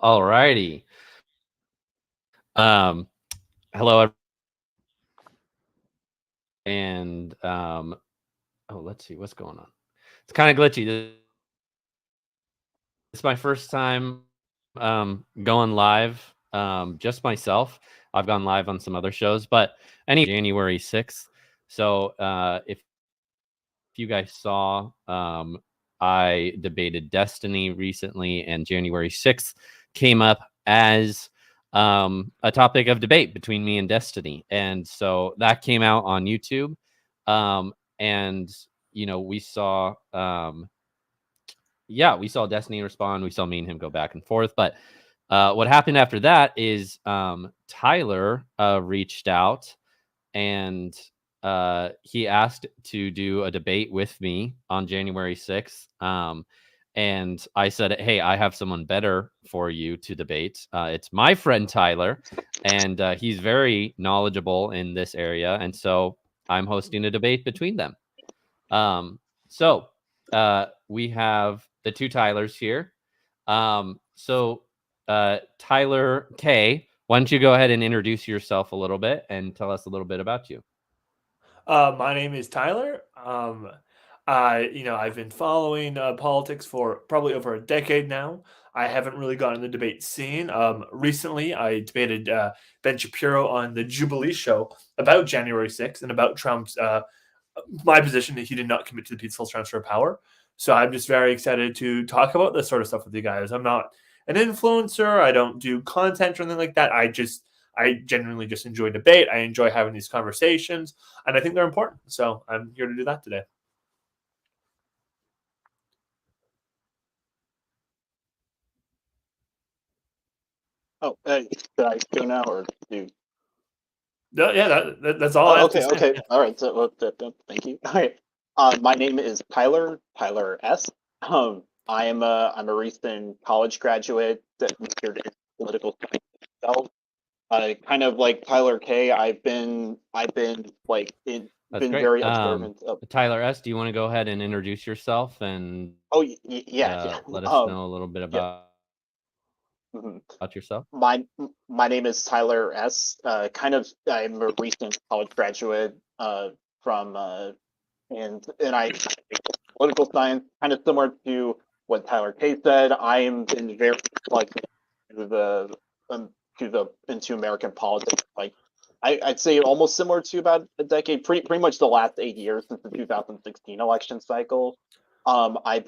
All righty. Hello, and let's see what's going on. It's kind of glitchy. It's my first time going live. Just myself. I've gone live on some other shows, but January 6th. So if you guys saw, I debated Destiny recently, and January 6th came up as a topic of debate between me and Destiny. And so that came out on YouTube. And, we saw, we saw Destiny respond. We saw me and him go back and forth. But what happened after that is Tyler reached out and he asked to do a debate with me on January 6th. And I said, hey, I have someone better for you to debate. It's my friend Tyler, and he's very knowledgeable in this area. And so I'm hosting a debate between them. So we have the two Tylers here. Tyler K, why don't you go ahead and introduce yourself a little bit and tell us a little bit about you? My name is Tyler. I've been following politics for probably over a decade now. I haven't really gotten in the debate scene. Recently, I debated Ben Shapiro on the Jubilee show about January 6th and about Trump's my position that he did not commit to the peaceful transfer of power. So I'm just very excited to talk about this sort of stuff with you guys. I'm not an influencer. I don't do content or anything like that. I genuinely just enjoy debate. I enjoy having these conversations, and I think they're important. So I'm here to do that today. Oh, should I go now or do? No, yeah, that's all I Oh, have okay, to say. okay. Yeah. All right. So, thank you. All right. My name is Tyler S. I'm a recent college graduate that majored in political science itself. Kind of like Tyler K. I've been like That's been great. very observant of. Tyler S, do you want to go ahead and introduce yourself and Oh, yeah. let us know a little bit Yeah. about Mhm. yourself? My name is Tyler S. I'm a recent college graduate from and I political science, kind of similar to what Tyler K said. I am been very like to the into American politics. Like I'd say almost similar to about a decade, pretty much the last 8 years since the 2016 election cycle. I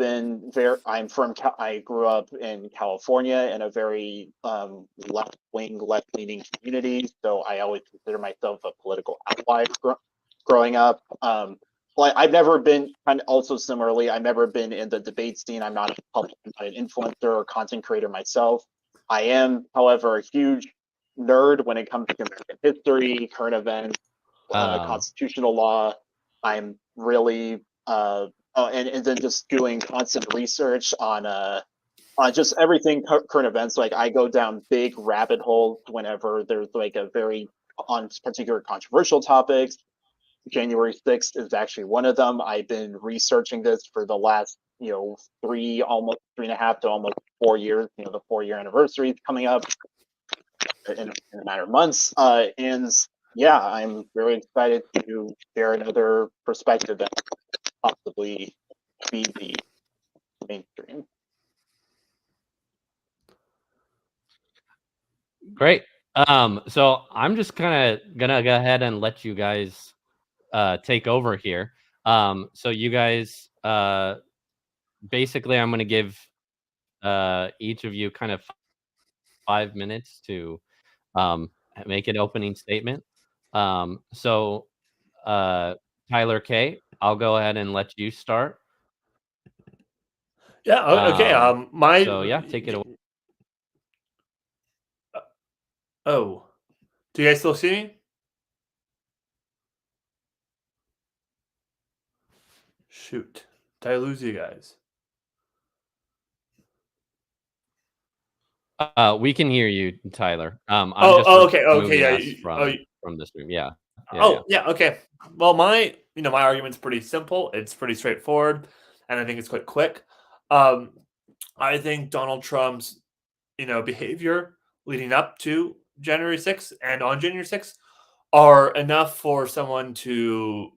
grew up in California in a very left wing, left leaning community. So I always consider myself a political outlier growing up. Like I've never been, and also similarly, I've never been in the debate scene. I'm not I'm not an influencer or content creator myself. I am, however, a huge nerd when it comes to American history, current events, constitutional law. I'm really and then just doing constant research on just everything current events. Like I go down big rabbit holes whenever there's like a very on particular controversial topics. January 6th is actually one of them. I've been researching this for the last, almost 3.5 to almost 4 years. The 4 year anniversary is coming up in a matter of months. And yeah, I'm very excited to share another perspective that possibly be the mainstream. Great. So I'm just kind of gonna go ahead and let you guys take over here. So you guys, basically, I'm gonna give each of you kind of 5 minutes to make an opening statement. So Tyler K, I'll go ahead and let you start. Yeah. Okay. So yeah, take it away. Oh, do you guys still see me? Shoot, did I lose you guys? We can hear you, Tyler. I'm just Okay, removing yeah. us from this room. Yeah, yeah. Yeah, okay. Well, my argument's pretty simple. It's pretty straightforward, and I think it's quite quick. Um, I think Donald Trump's behavior leading up to January 6th and on January 6th are enough for someone to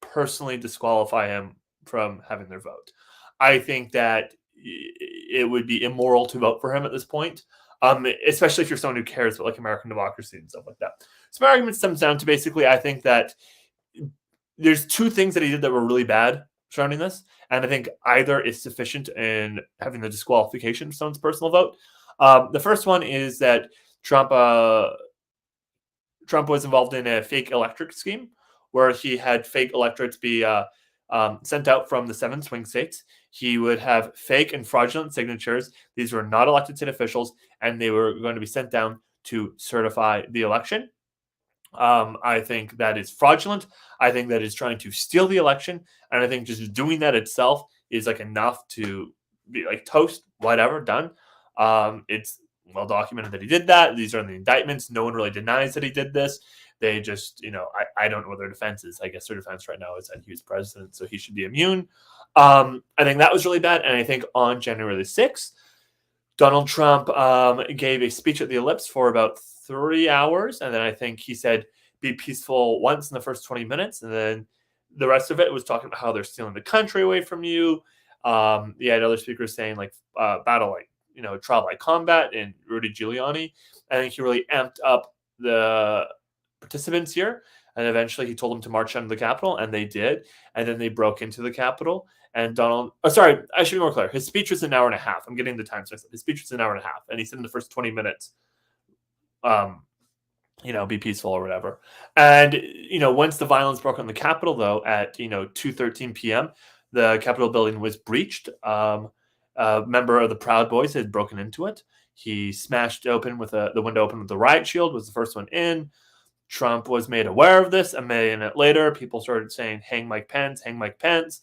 personally disqualify him from having their vote. I think that it would be immoral to vote for him at this point, especially if you're someone who cares about like American democracy and stuff like that. So my argument comes down to basically, I think that there's two things that he did that were really bad surrounding this, and I think either is sufficient in having the disqualification of someone's personal vote. The first one is that Trump was involved in a fake electorate scheme where he had fake electorates be sent out from the 7 swing states. He would have fake and fraudulent signatures. These were not elected state officials, and they were going to be sent down to certify the election. I think that is fraudulent. I think that is trying to steal the election, and I think just doing that itself is like enough to be like toast, whatever, done. It's well documented that he did that. These are in the indictments. No one really denies that he did this. They just, I don't know what their defense is. I guess their defense right now is that he was president, so he should be immune. I think that was really bad, and I think on January 6th, Donald Trump gave a speech at the Ellipse for about 3 hours, and then I think he said, be peaceful once in the first 20 minutes, and then the rest of it was talking about how they're stealing the country away from you. He had other speakers saying, like, battle like, trial by combat, and Rudy Giuliani. I think he really amped up the participants here, and eventually he told them to march onto the Capitol, and they did, and then they broke into the Capitol. And sorry, I should be more clear. His speech was an hour and a half. I'm getting the time mixed up. His speech was an hour and a half, and he said in the first 20 minutes, be peaceful or whatever. And, once the violence broke on the Capitol, though, at, 2:13 p.m., the Capitol building was breached. A member of the Proud Boys had broken into it. He smashed open with the window open with the riot shield, was the first one in. Trump was made aware of this. A minute later, people started saying, hang Mike Pence, hang Mike Pence.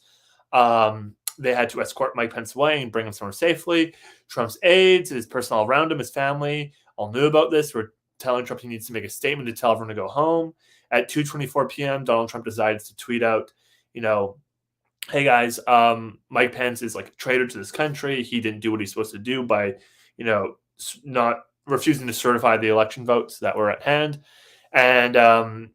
They had to escort Mike Pence away and bring him somewhere safely. Trump's aides, his personnel around him, his family, all knew about this. Were telling Trump he needs to make a statement to tell everyone to go home. At 2:24 p.m., Donald Trump decides to tweet out, hey guys, Mike Pence is like a traitor to this country. He didn't do what he's supposed to do by, not refusing to certify the election votes that were at hand. And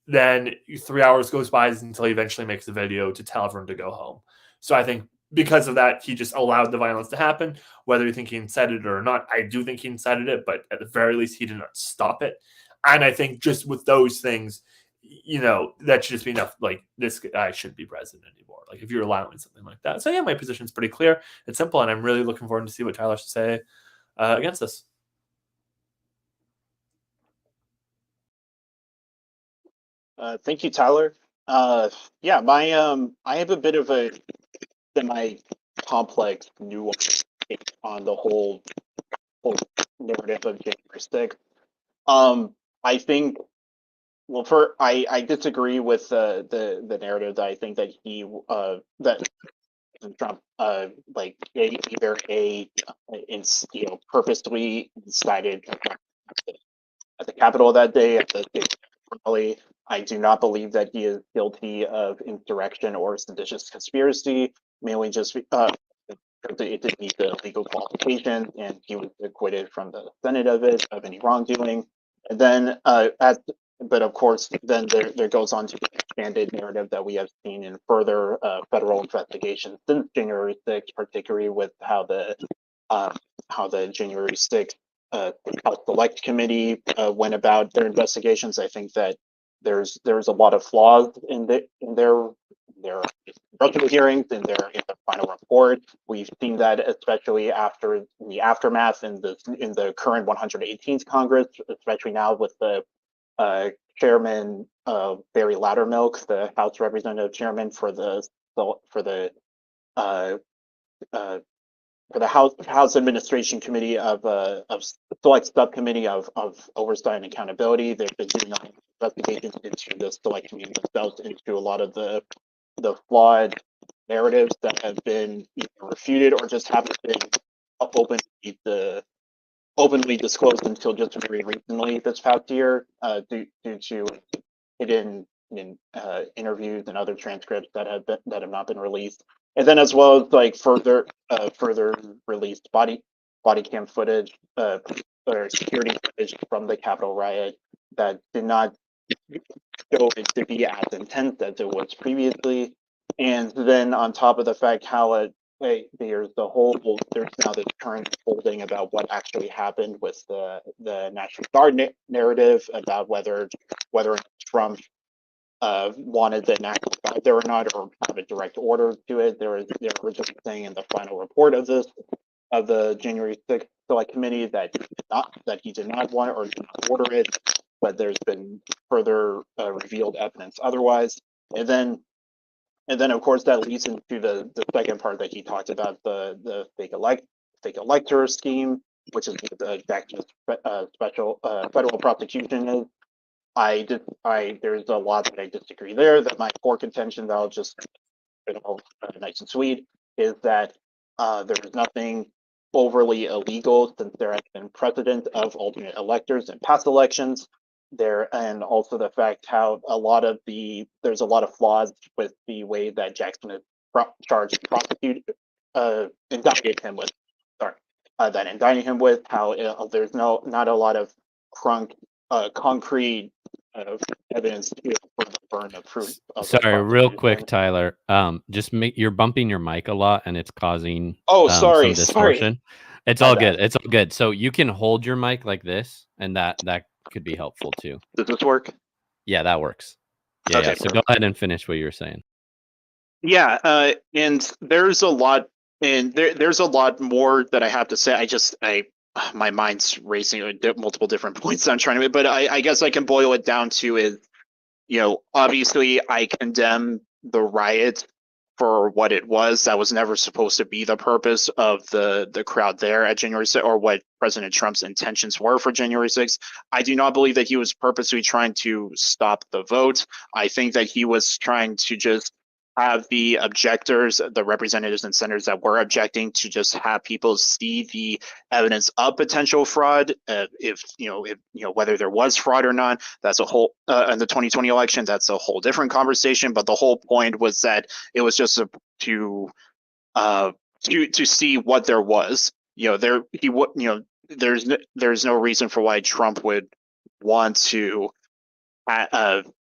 then 3 hours goes by until he eventually makes a video to tell everyone to go home. So I think because of that, he just allowed the violence to happen. Whether you think he incited it or not, I do think he incited it, but at the very least, he did not stop it. And I think just with those things, that should just be enough. Like, this guy shouldn't be president anymore. Like, if you're allowing something like that. So yeah, my position is pretty clear. It's simple, and I'm really looking forward to see what Tyler has to say against this. Thank you, Tyler. Yeah, I have a bit of a semi-complex nuance take on the whole narrative of January 6th. I think, I disagree with the narrative that I think that that Trump gave either purposely incited at the Capitol that day at the state rally. I do not believe that he is guilty of insurrection or seditious conspiracy, mainly just because it didn't meet the legal qualification, and he was acquitted from the Senate of any wrongdoing. And then, but of course, then there goes on to the expanded narrative that we have seen in further federal investigations since January 6th, particularly with how the January 6th House Select Committee went about their investigations. I think that there's a lot of flaws in their introductory hearings, in their final report. We've seen that especially after the aftermath in the current 118th Congress, especially now with the Chairman Barry Loudermilk, the House Representative Chairman for the House Administration Committee of Select Subcommittee of Oversight and Accountability. They've been doing investigations into the Select Committee themselves, into a lot of the flawed narratives that have been refuted or just haven't been openly disclosed until just very recently this past year, due to hidden interviews and other transcripts that have not been released. And then, as well as further released body body cam footage or security footage from the Capitol riot that did not show it to be as intense as it was previously. And then on top of the fact how there's now this current holding about what actually happened with the National Guard narrative about whether Trump wanted the National Guard there or not, or have a direct order to it. They were originally saying in the final report of the January 6th Select Committee that he did not want or did not order it, but there's been further revealed evidence otherwise. And then of course that leads into the second part that he talked about, the fake elector scheme, which is the Jackson's special federal prosecution is. There's a lot that I disagree there. That my core contention that I'll just nice and sweet is that there's nothing overly illegal since there has been precedent of alternate electors in past elections there, and also the fact how there's a lot of flaws with the way that Jackson is charged, prosecuted, indicted him with. That indicting him with how there's not a lot of concrete evidence for the burden of proof. Sorry, real quick, Tyler. You're bumping your mic a lot, and it's causing sorry. some distortion. It's all good. It's all good. So you can hold your mic like this, and that could be helpful too. Does this work? Yeah, that works. Yeah. Okay, Yeah. So go ahead and finish what you were saying. Yeah, and there's a lot, there's a lot more that I have to say. My mind's racing at multiple different points I'm trying to make, but I guess I can boil it down to is, obviously I condemn the riot for what it was. That was never supposed to be the purpose of the crowd there at January 6th, or what President Trump's intentions were for January 6th. I do not believe that he was purposely trying to stop the vote. I think that he was trying to just have the objectors, the representatives and senators that were objecting, to just have people see the evidence of potential fraud. If whether there was fraud or not, that's a whole in the 2020 election. That's a whole different conversation. But the whole point was that it was just to see what there was. There's no reason for why Trump would want to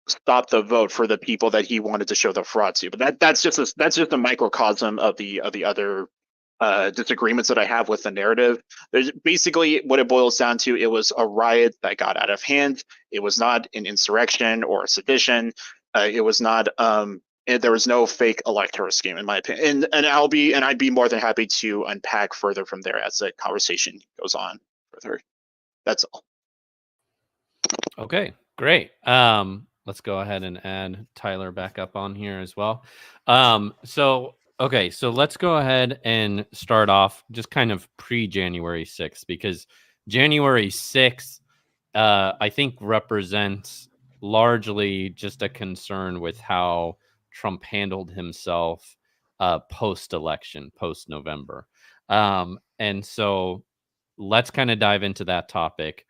stop the vote for the people that he wanted to show the fraud to. But that's just a microcosm of the other disagreements that I have with the narrative. There's basically what it boils down to. It was a riot that got out of hand. It was not an insurrection or a sedition. It was not. There was no fake electoral scheme, in my opinion. And I'd be more than happy to unpack further from there as the conversation goes on further. That's all. Okay, great. Let's go ahead and add Tyler back up on here as well. So let's go ahead and start off just kind of pre-January 6th, because January 6th, I think, represents largely just a concern with how Trump handled himself post-election, post-November. And so let's kind of dive into that topic.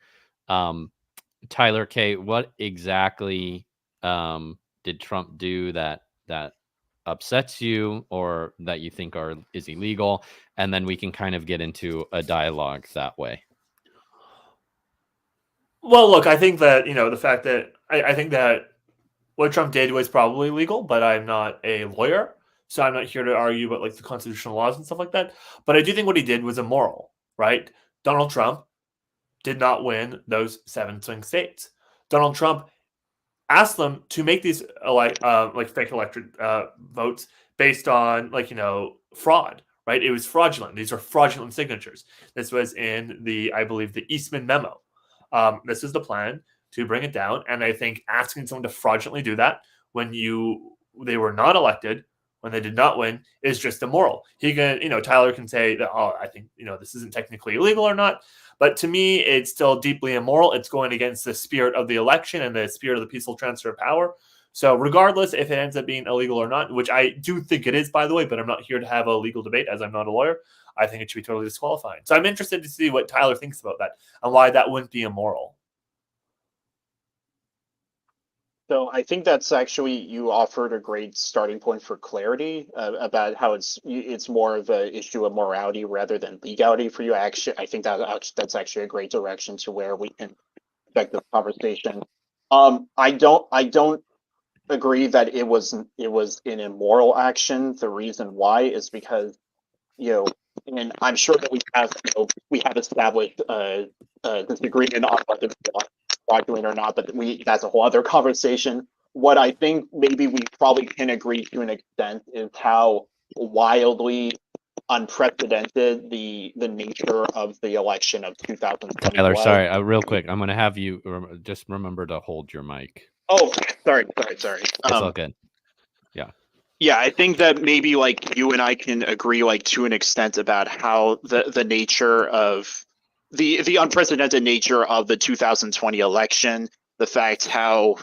Tyler K., what exactly did Trump do that upsets you, or that you think is illegal? And then we can kind of get into a dialogue that way. Well, look, I think that, the fact that I think that what Trump did was probably legal, but I'm not a lawyer, so I'm not here to argue about the constitutional laws and stuff like that. But I do think what he did was immoral, right? Donald Trump did not win those 7 swing states. Donald Trump asked them to make these fake electorate votes based on fraud, right? It was fraudulent. These are fraudulent signatures. This was in I believe the Eastman memo. This is the plan to bring it down, and I think asking someone to fraudulently do that when they were not elected, when they did not win, is just immoral. Tyler can say that, I think this isn't technically illegal or not. But to me, it's still deeply immoral. It's going against the spirit of the election and the spirit of the peaceful transfer of power. So regardless if it ends up being illegal or not, which I do think it is, by the way, but I'm not here to have a legal debate as I'm not a lawyer, I think it should be totally disqualifying. So I'm interested to see what Tyler thinks about that and why that wouldn't be immoral. So I think that's actually, you offered a great starting point for clarity about how it's more of an issue of morality rather than legality for you. I think that's actually a great direction to where we can affect the conversation. I don't agree that it was an immoral action. The reason why is because, you know, and I'm sure that we have established disagreement on whether it's fraudulent or not, but that's a whole other conversation. What I think maybe we probably can agree to an extent is how wildly unprecedented the nature of the election of 2020 Tyler, was. sorry, real quick, I'm gonna have you just remember to hold your mic. Oh, sorry. It's all good. Yeah. Yeah, I think that maybe like you and I can agree like to an extent about how the nature of the unprecedented nature of the 2020 election, the fact how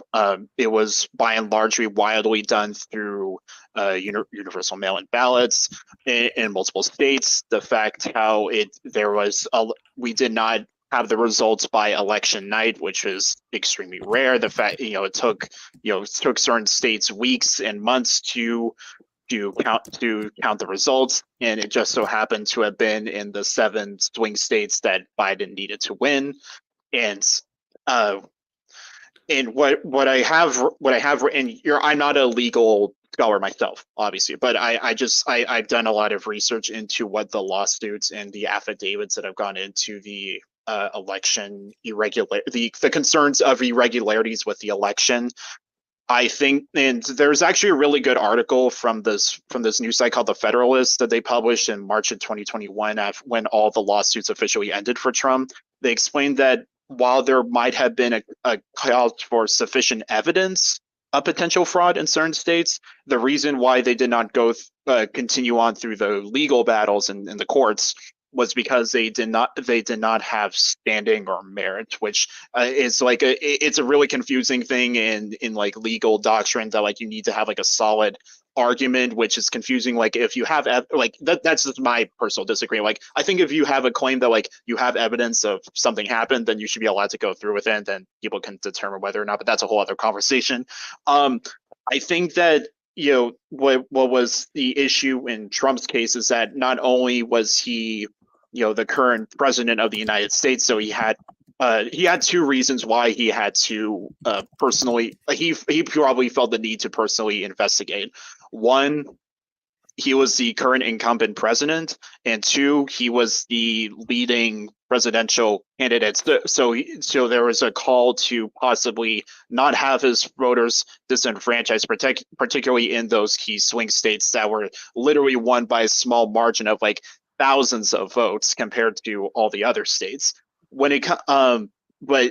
it was by and large wildly done through universal mail-in ballots in multiple states, the fact how we did not have the results by election night, which is extremely rare. The fact it took certain states weeks and months to count the results, and it just so happened to have been in the 7 swing states that Biden needed to win. And uh, I'm not a legal scholar myself, obviously, but I've done a lot of research into what the lawsuits and the affidavits that have gone into the election the concerns of irregularities with the election. I think, and there's actually a really good article from this news site called The Federalist that they published in March of 2021 when all the lawsuits officially ended for Trump. They explained that while there might have been a call for sufficient evidence of potential fraud in certain states, the reason why they did not continue on through the legal battles in the courts was because they did not have standing or merit, which is like it's a really confusing thing in like legal doctrine, that like you need to have like a solid argument, which is confusing. Like if you have that's just my personal disagreement. Like I think if you have a claim that like you have evidence of something happened, then you should be allowed to go through with it, and then people can determine whether or not. But that's a whole other conversation. I think that what was the issue in Trump's case is that not only was he the current president of the United States, so he had 2 reasons why he had to personally. He probably felt the need to personally investigate. One, he was the current incumbent president, and 2, he was the leading presidential candidate. So there was a call to possibly not have his voters disenfranchised, particularly in those key swing states that were literally won by a small margin of like thousands of votes compared to all the other states. But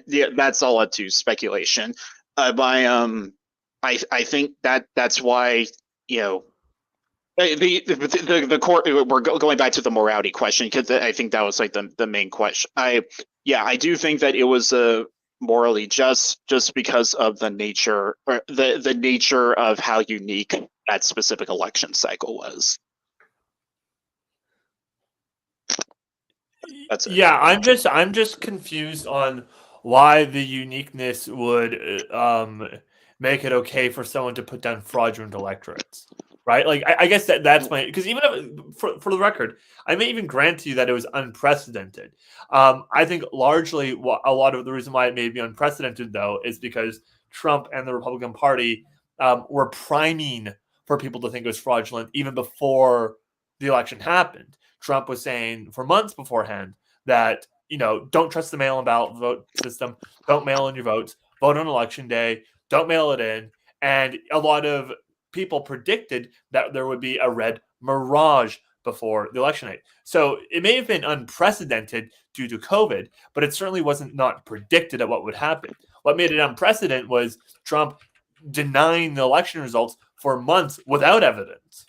yeah, that's all up to speculation. I think that's why the court. We're going back to the morality question, because I think that was like the main question. I do think that it was morally just because of the nature, or the nature of how unique that specific election cycle was. That's it. Yeah, I'm just confused on why the uniqueness would make it okay for someone to put down fraudulent electorates, right? Like I guess that's my, because even if, for the record, I may even grant to you that it was unprecedented. I think largely a lot of the reason why it may be unprecedented though is because Trump and the Republican Party were priming for people to think it was fraudulent even before the election happened. Trump was saying for months beforehand that, don't trust the mail-in ballot vote system. Don't mail in your votes. Vote on election day. Don't mail it in. And a lot of people predicted that there would be a red mirage before the election night. So it may have been unprecedented due to COVID, but it certainly wasn't not predicted at what would happen. What made it unprecedented was Trump denying the election results for months without evidence.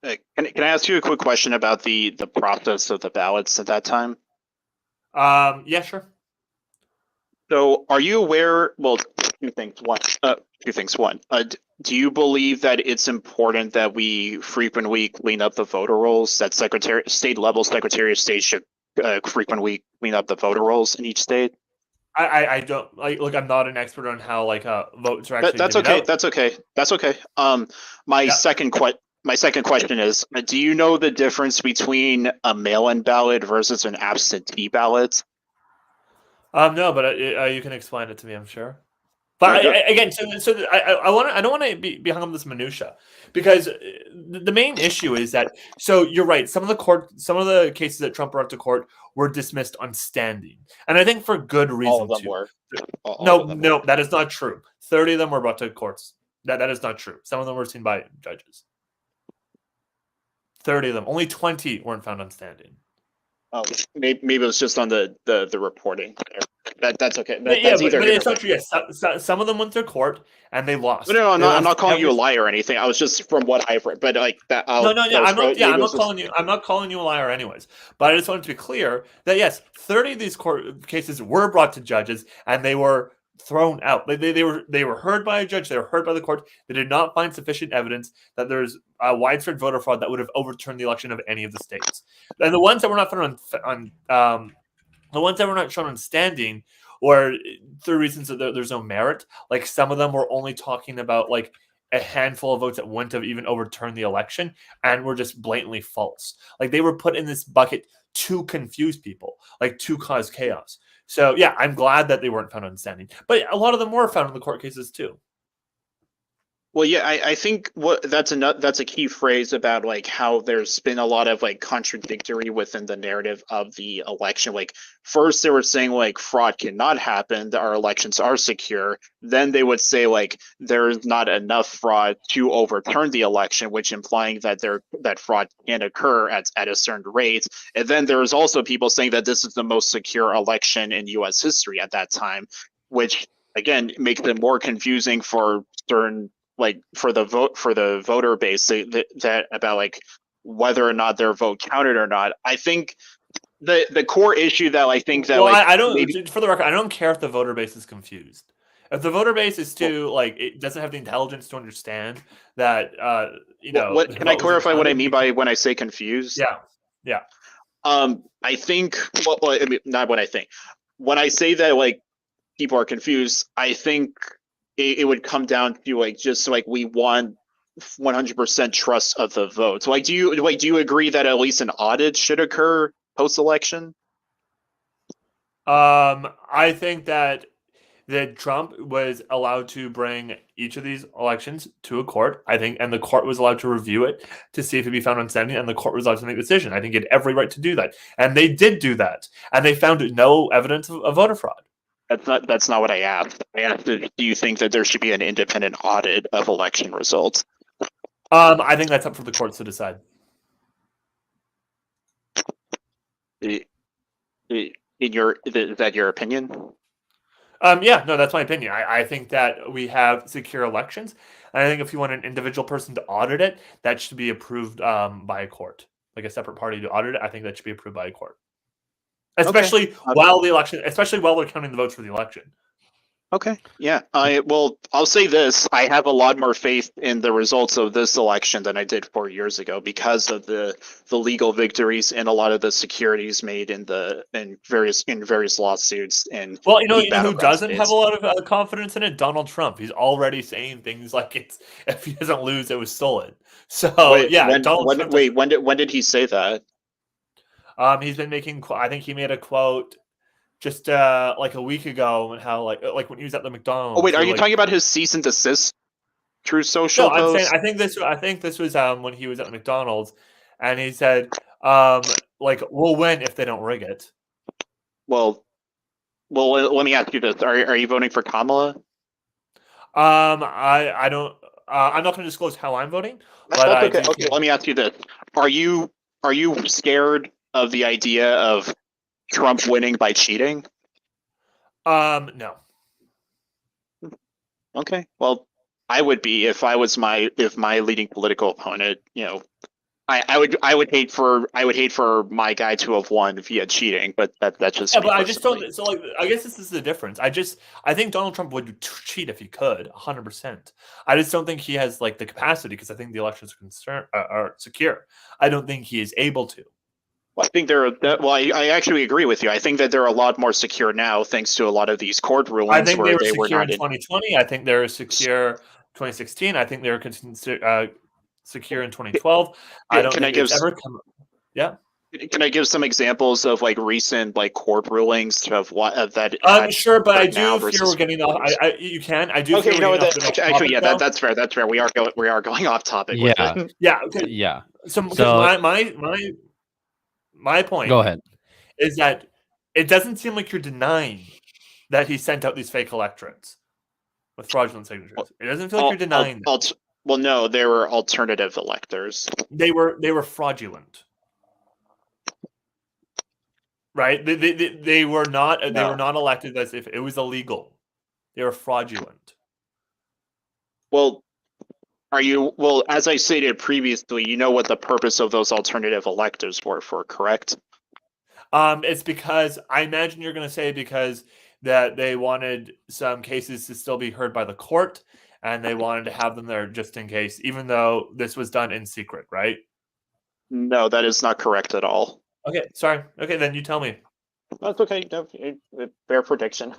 Can I ask you a quick question about the process of the ballots at that time? Yeah, sure. So, are you aware? Well, two things. One, do you believe that it's important that we frequently clean up the voter rolls? That state level Secretary of State should frequently clean up the voter rolls in each state? I don't like. Look, I'm not an expert on how like votes are actually That's divvied okay. out. That's okay. That's okay. My Yeah. second question is: do you know the difference between a mail-in ballot versus an absentee ballot? No, but you can explain it to me. I'm sure. But again, I don't want to be hung up on this minutia because the main issue is that you're right. Some of the cases that Trump brought to court were dismissed on standing, and I think for good All of reason them too. were. All No, of them were. no, that is not true. 30 of them were brought to courts. That is not true. Some of them were seen by judges. 30 of them. Only 20 weren't found on standing. Oh, maybe it was just on the reporting. That's okay. Yeah, That's either but here it's or not true. Yes, some of them went to court and they lost. no, They I'm lost not calling you a every. liar or anything. I was just from what I've read, but like that. No, no, yeah, That was I'm not. Yeah, maybe I'm it was not just calling you. I'm not calling you a liar, anyways. But I just wanted to be clear that yes, 30 of these court cases were brought to judges and they were thrown out. They were heard by a judge. They were heard by the court. They did not find sufficient evidence that there's widespread voter fraud that would have overturned the election of any of the states. And the ones that were not found on the ones that were not shown on standing, or through reasons that there's no merit, like some of them were only talking about like a handful of votes that wouldn't have even overturned the election and were just blatantly false. Like they were put in this bucket to confuse people, like to cause chaos. So yeah, I'm glad that they weren't found on standing, but a lot of them were found in the court cases too. Well, yeah, I think that's a key phrase about like how there's been a lot of like contradictory within the narrative of the election. Like first they were saying like fraud cannot happen, that our elections are secure. Then they would say like there's not enough fraud to overturn the election, which implying that that fraud can occur at a certain rate. And then there's also people saying that this is the most secure election in U.S. history at that time, which again makes it more confusing for certain like for the voter base that about like whether or not their vote counted or not. I think the core issue that I think that Well, like I don't. maybe For the record, I don't care if the voter base is confused. If the voter base is too like it doesn't have the intelligence to understand that what their can I vote wasn't clarify what I counted. mean by when I say confused? Yeah, yeah. I think well I mean not what I think. When I say that like people are confused, I think it would come down to like just like we want 100% trust of the vote. So like do you agree that at least an audit should occur post election? I think that Trump was allowed to bring each of these elections to a court. I think, and the court was allowed to review it to see if it be found on standing, and the court was allowed to make a decision. I think it had every right to do that, and they did do that, and they found no evidence of voter fraud. That's not what I asked. I asked, do you think that there should be an independent audit of election results? I think that's up for the courts to decide. In your is that your opinion? Yeah, no, that's my opinion. I think that we have secure elections, and I think if you want an individual person to audit it, that should be approved by a court, like a separate party to audit it. I think that should be approved by a court, Okay. especially while they're counting the votes for the election. Okay. Yeah. I'll say this. I have a lot more faith in the results of this election than I did 4 years ago because of the legal victories and a lot of the securities made in various lawsuits and Well, key who battleground doesn't have a states. lot of confidence in it? Donald Trump. He's already saying things like it's if he doesn't lose, it was stolen. So Wait, yeah, Donald Trump. when did he say that? He's been making. I think he made a quote just like a week ago, and how like when he was at the Oh McDonald's. wait, are They're you like, talking about his cease and desist True no, Social I'm saying post? I think this was when he was at the McDonald's, and he said like we'll win if they don't rig it. Well, let me ask you this: Are you voting for Kamala? I don't. I'm not going to disclose how I'm voting, but That's I okay. do. Okay, let me ask you this: Are you scared of the idea of Trump winning by cheating? No. Okay, well, I would be if I was if my leading political opponent. I would hate for my guy to have won via cheating, but that's just Yeah, me but I just personally. don't. So, like, I guess this is the difference. I think Donald Trump would cheat if he could, 100%. I just don't think he has like the capacity because I think the elections are secure. I don't think he is able to. Well, I think I actually agree with you. I think that they're a lot more secure now, thanks to a lot of these court I rulings think they where were they were secure in not in. 2020. I think they were secure 2016. I think they were secure in 2012. I don't Can I think give it's ever come. Yeah. Can I give some examples of like recent like court rulings of what that had Sure, but I right now do fear we're versus getting off. You can. I do okay, fear you we're know getting what? off the Actually, topic yeah, though. that's fair. That's fair. We are going off topic with Yeah. it. Yeah. Okay. Yeah. So because So my point go ahead. is that it doesn't seem like you're denying that he sent out these fake electorates with fraudulent signatures. It doesn't feel like you're denying that. Well, no, there were alternative electors. They were fraudulent. Right? They were not elected as if it was illegal. They were fraudulent. Well, well, as I stated previously, you know what the purpose of those alternative electors were for, correct? It's because I imagine you're going to say because that they wanted some cases to still be heard by the court and they wanted to have them there just in case, even though this was done in secret, right? No, that is not correct at all. Okay, sorry. Okay, then you tell me. That's okay. No, fair prediction.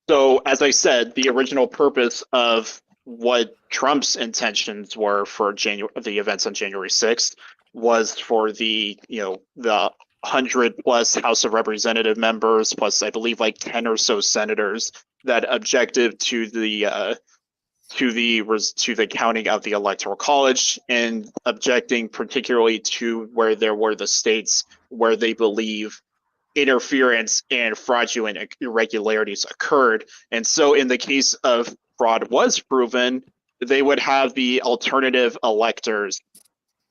So, as I said, the original purpose of what Trump's intentions were for the events on January 6th was for the 100+ House of Representative members, plus I believe like 10 or so senators that objected to the counting of the Electoral College, and objecting particularly to where there were the states where they believe interference and fraudulent irregularities occurred. And so in the case of fraud was proven, they would have the alternative electors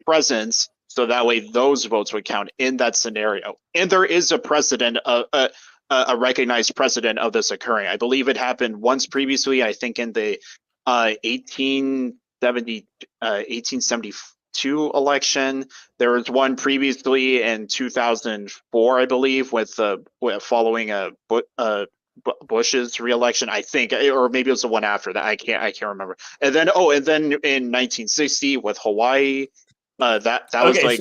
present, so that way those votes would count in that scenario. And there is a precedent of a recognized precedent of this occurring. I believe it happened once previously, I think in the 1872 election. There was one previously in 2004, I believe, with following Bush's reelection, I think, or maybe it was the one after that. I can't remember. And then in 1960 with Hawaii, that was Okay, like.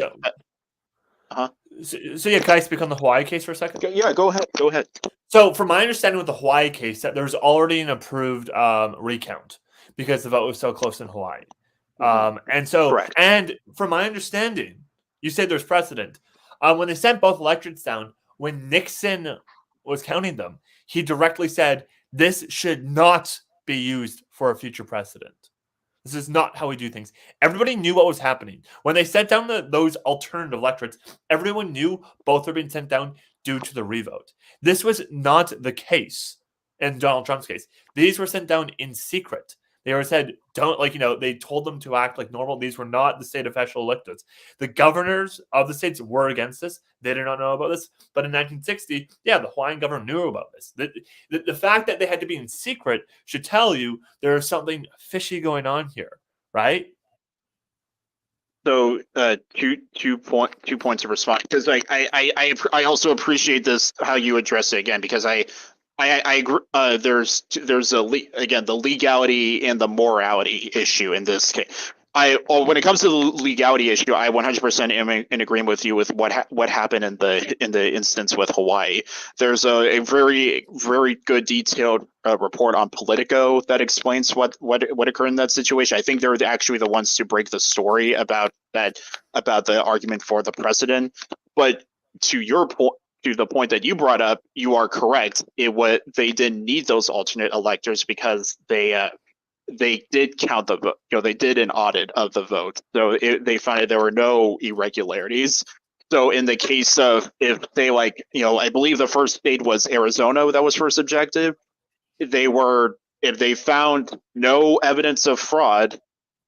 So yeah, can I speak on the Hawaii case for a second? Yeah, go ahead. So, from my understanding with the Hawaii case, that there's already an approved recount because the vote was so close in Hawaii. And so, Correct. and from my understanding, you said there's precedent. When they sent both electorates down, when Nixon was counting them, he directly said, this should not be used for a future precedent. This is not how we do things. Everybody knew what was happening. When they sent down those alternative electorates, everyone knew both were being sent down due to the revote. This was not the case in Donald Trump's case. These were sent down in secret. They were said, they told them to act like normal. These were not the state official electors. The governors of the states were against this. They did not know about this. But in 1960, the Hawaiian governor knew about this. The fact that they had to be in secret should tell you there is something fishy going on here, right? So two points of response, because I also appreciate this, how you address it again, because I agree. There's the legality and the morality issue in this case. When it comes to the legality issue, I 100% am in agreement with you with what happened in the instance with Hawaii. There's a very, very good detailed report on Politico that explains what occurred in that situation. I think they're actually the ones to break the story about the argument for the precedent. But to your point, to the point that you brought up, you are correct. They didn't need those alternate electors because they did count the vote. They did an audit of the vote, so they found that there were no irregularities. So in the case of, if they I believe the first state was Arizona that was first objective. If they found no evidence of fraud,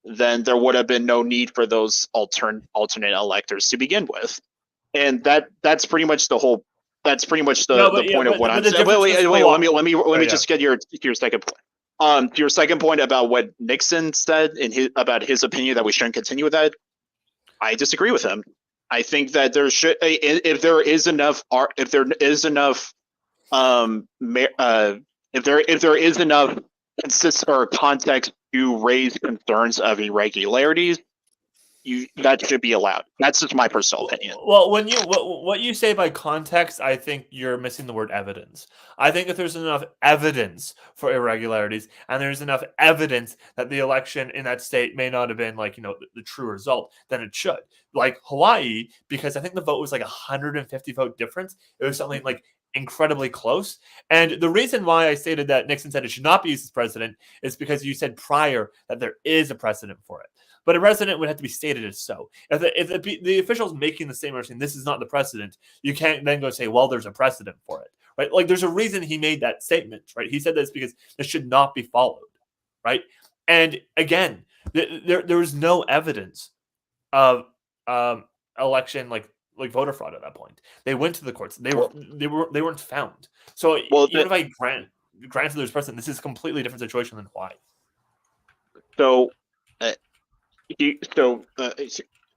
then there would have been no need for those alternate electors to begin with. And that's pretty much the whole. That's pretty much the point of what I'm saying. Wait. Let me just get your second point. To your second point about what Nixon said about his opinion that we shouldn't continue with that, I disagree with him. I think that there should, if there is enough context to raise concerns of irregularities, that should be allowed. That's just my personal opinion. Well, when you what you say by context, I think you're missing the word evidence. I think if there's enough evidence for irregularities, and there's enough evidence that the election in that state may not have been like the true result, then it should. Like Hawaii, because I think the vote was like 150 vote difference. It was something like incredibly close. And the reason why I stated that Nixon said it should not be used as precedent is because you said prior that there is a precedent for it. But a precedent would have to be stated as so. If the official's making the statement saying this is not the precedent, you can't then go say, well, there's a precedent for it, right? Like there's a reason he made that statement, right? He said this because this should not be followed, right? And again, there was no evidence of election like voter fraud at that point. They went to the courts. They weren't found. So even if I granted there's precedent, this is a completely different situation than Hawaii. So.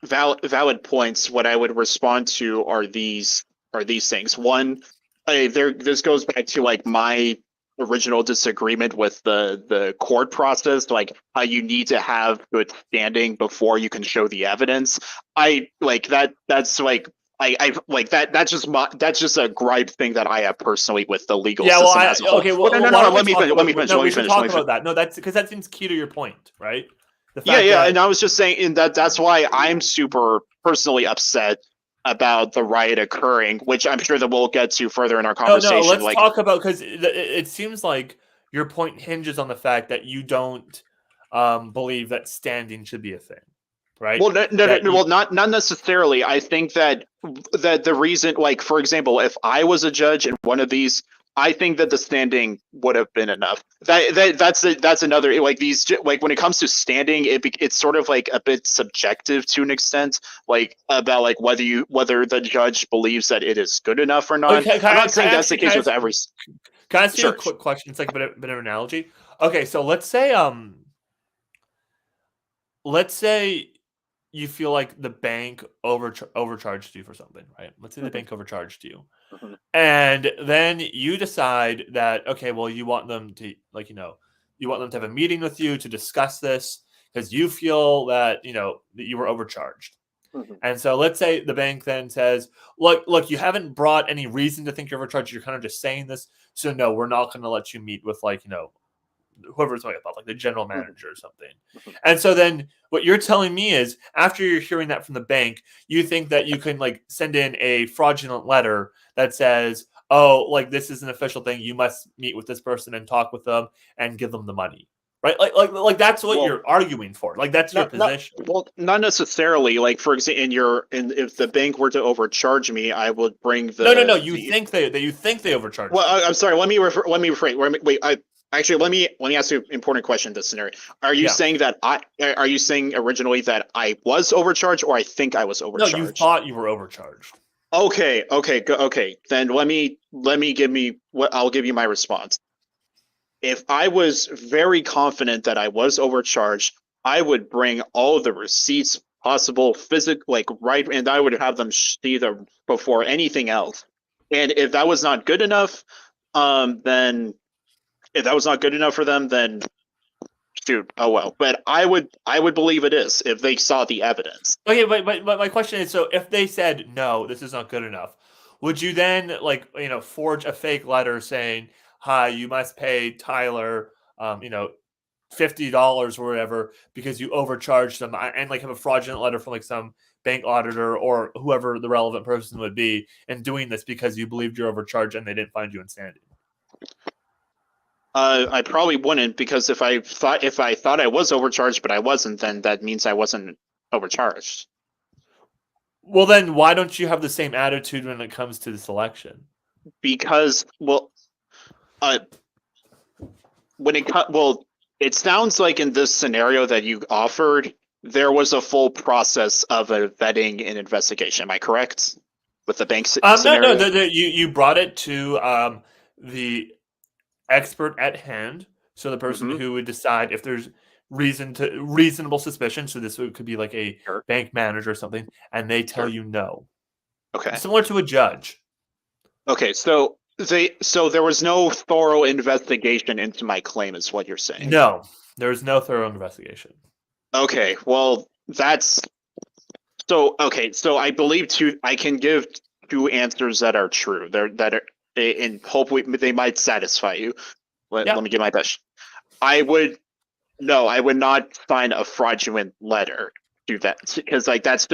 Valid points. What I would respond to are these things. One, this goes back to like my original disagreement with the court process, like how you need to have good standing before you can show the evidence. I like that. That's like I like that. That's just a gripe thing that I have personally with the legal system as a whole. Okay. Well, no. Let me finish. No, we should talk about that. No, that's because that seems key to your point, right? And I was just saying that's why I'm super personally upset about the riot occurring, which I'm sure that we'll get to further in our conversation. No, let's talk about, because it seems like your point hinges on the fact that you don't believe that standing should be a thing, right? Well, not necessarily. I think that the reason, like for example, if I was a judge in one of these, I think that the standing would have been enough. That's another, like these, like when it comes to standing, it's sort of like a bit subjective to an extent, like about like whether the judge believes that it is good enough or not. I'm not saying that's the case with every. Can I ask you a quick question? It's like a bit of an analogy. Okay, so let's say you feel like the bank overcharged you for something, right? Let's say the bank overcharged you. Mm-hmm. And then you decide that, okay, well, you want them to you want them to have a meeting with you to discuss this because you feel that, that you were overcharged. Mm-hmm. And so let's say the bank then says, look, you haven't brought any reason to think you're overcharged. You're kind of just saying this. So no, we're not going to let you meet with whoever's talking about, like the general manager or something. And so then what you're telling me is after you're hearing that from the bank, you think that you can like send in a fraudulent letter that says, oh, like this is an official thing. You must meet with this person and talk with them and give them the money. Right? Like that's what you're arguing for. Like that's your position. Not necessarily. Like for example, if the bank were to overcharge me, I would bring the. No. You think they overcharged. Well, I'm sorry. Let me rephrase. Wait. Actually, let me ask you an important question in this scenario. Are you saying that are you saying originally that I was overcharged, or I think I was overcharged? No, you thought you were overcharged. Okay. Then I'll give you my response. If I was very confident that I was overcharged, I would bring all the receipts possible, and I would have them see them before anything else. And if that was not good enough, then. If that was not good enough for them, then shoot, oh well. But I would believe it is if they saw the evidence. Okay, but my question is, so if they said no, this is not good enough, would you then forge a fake letter saying, "Hi, you must pay Tyler, $50 or whatever because you overcharged them," and like have a fraudulent letter from like some bank auditor or whoever the relevant person would be, and doing this because you believed you're overcharged and they didn't find you in standing? I probably wouldn't, because if I thought I was overcharged but I wasn't, then that means I wasn't overcharged. Well, then why don't you have the same attitude when it comes to this election? Because it sounds like in this scenario that you offered, there was a full process of a vetting and investigation. Am I correct with the bank scenario? No. You brought it to the expert at hand, so the person who would decide if there's reasonable suspicion. So this could be like a bank manager or something, and they tell you no. Okay, similar to a judge. Okay, so there was no thorough investigation into my claim, is what you're saying? No, there was no thorough investigation. Okay, well, that's So okay, so I believe I can give two answers that are true. And hopefully they might satisfy you. Let me get my best. I would not sign a fraudulent letter to that, because like that's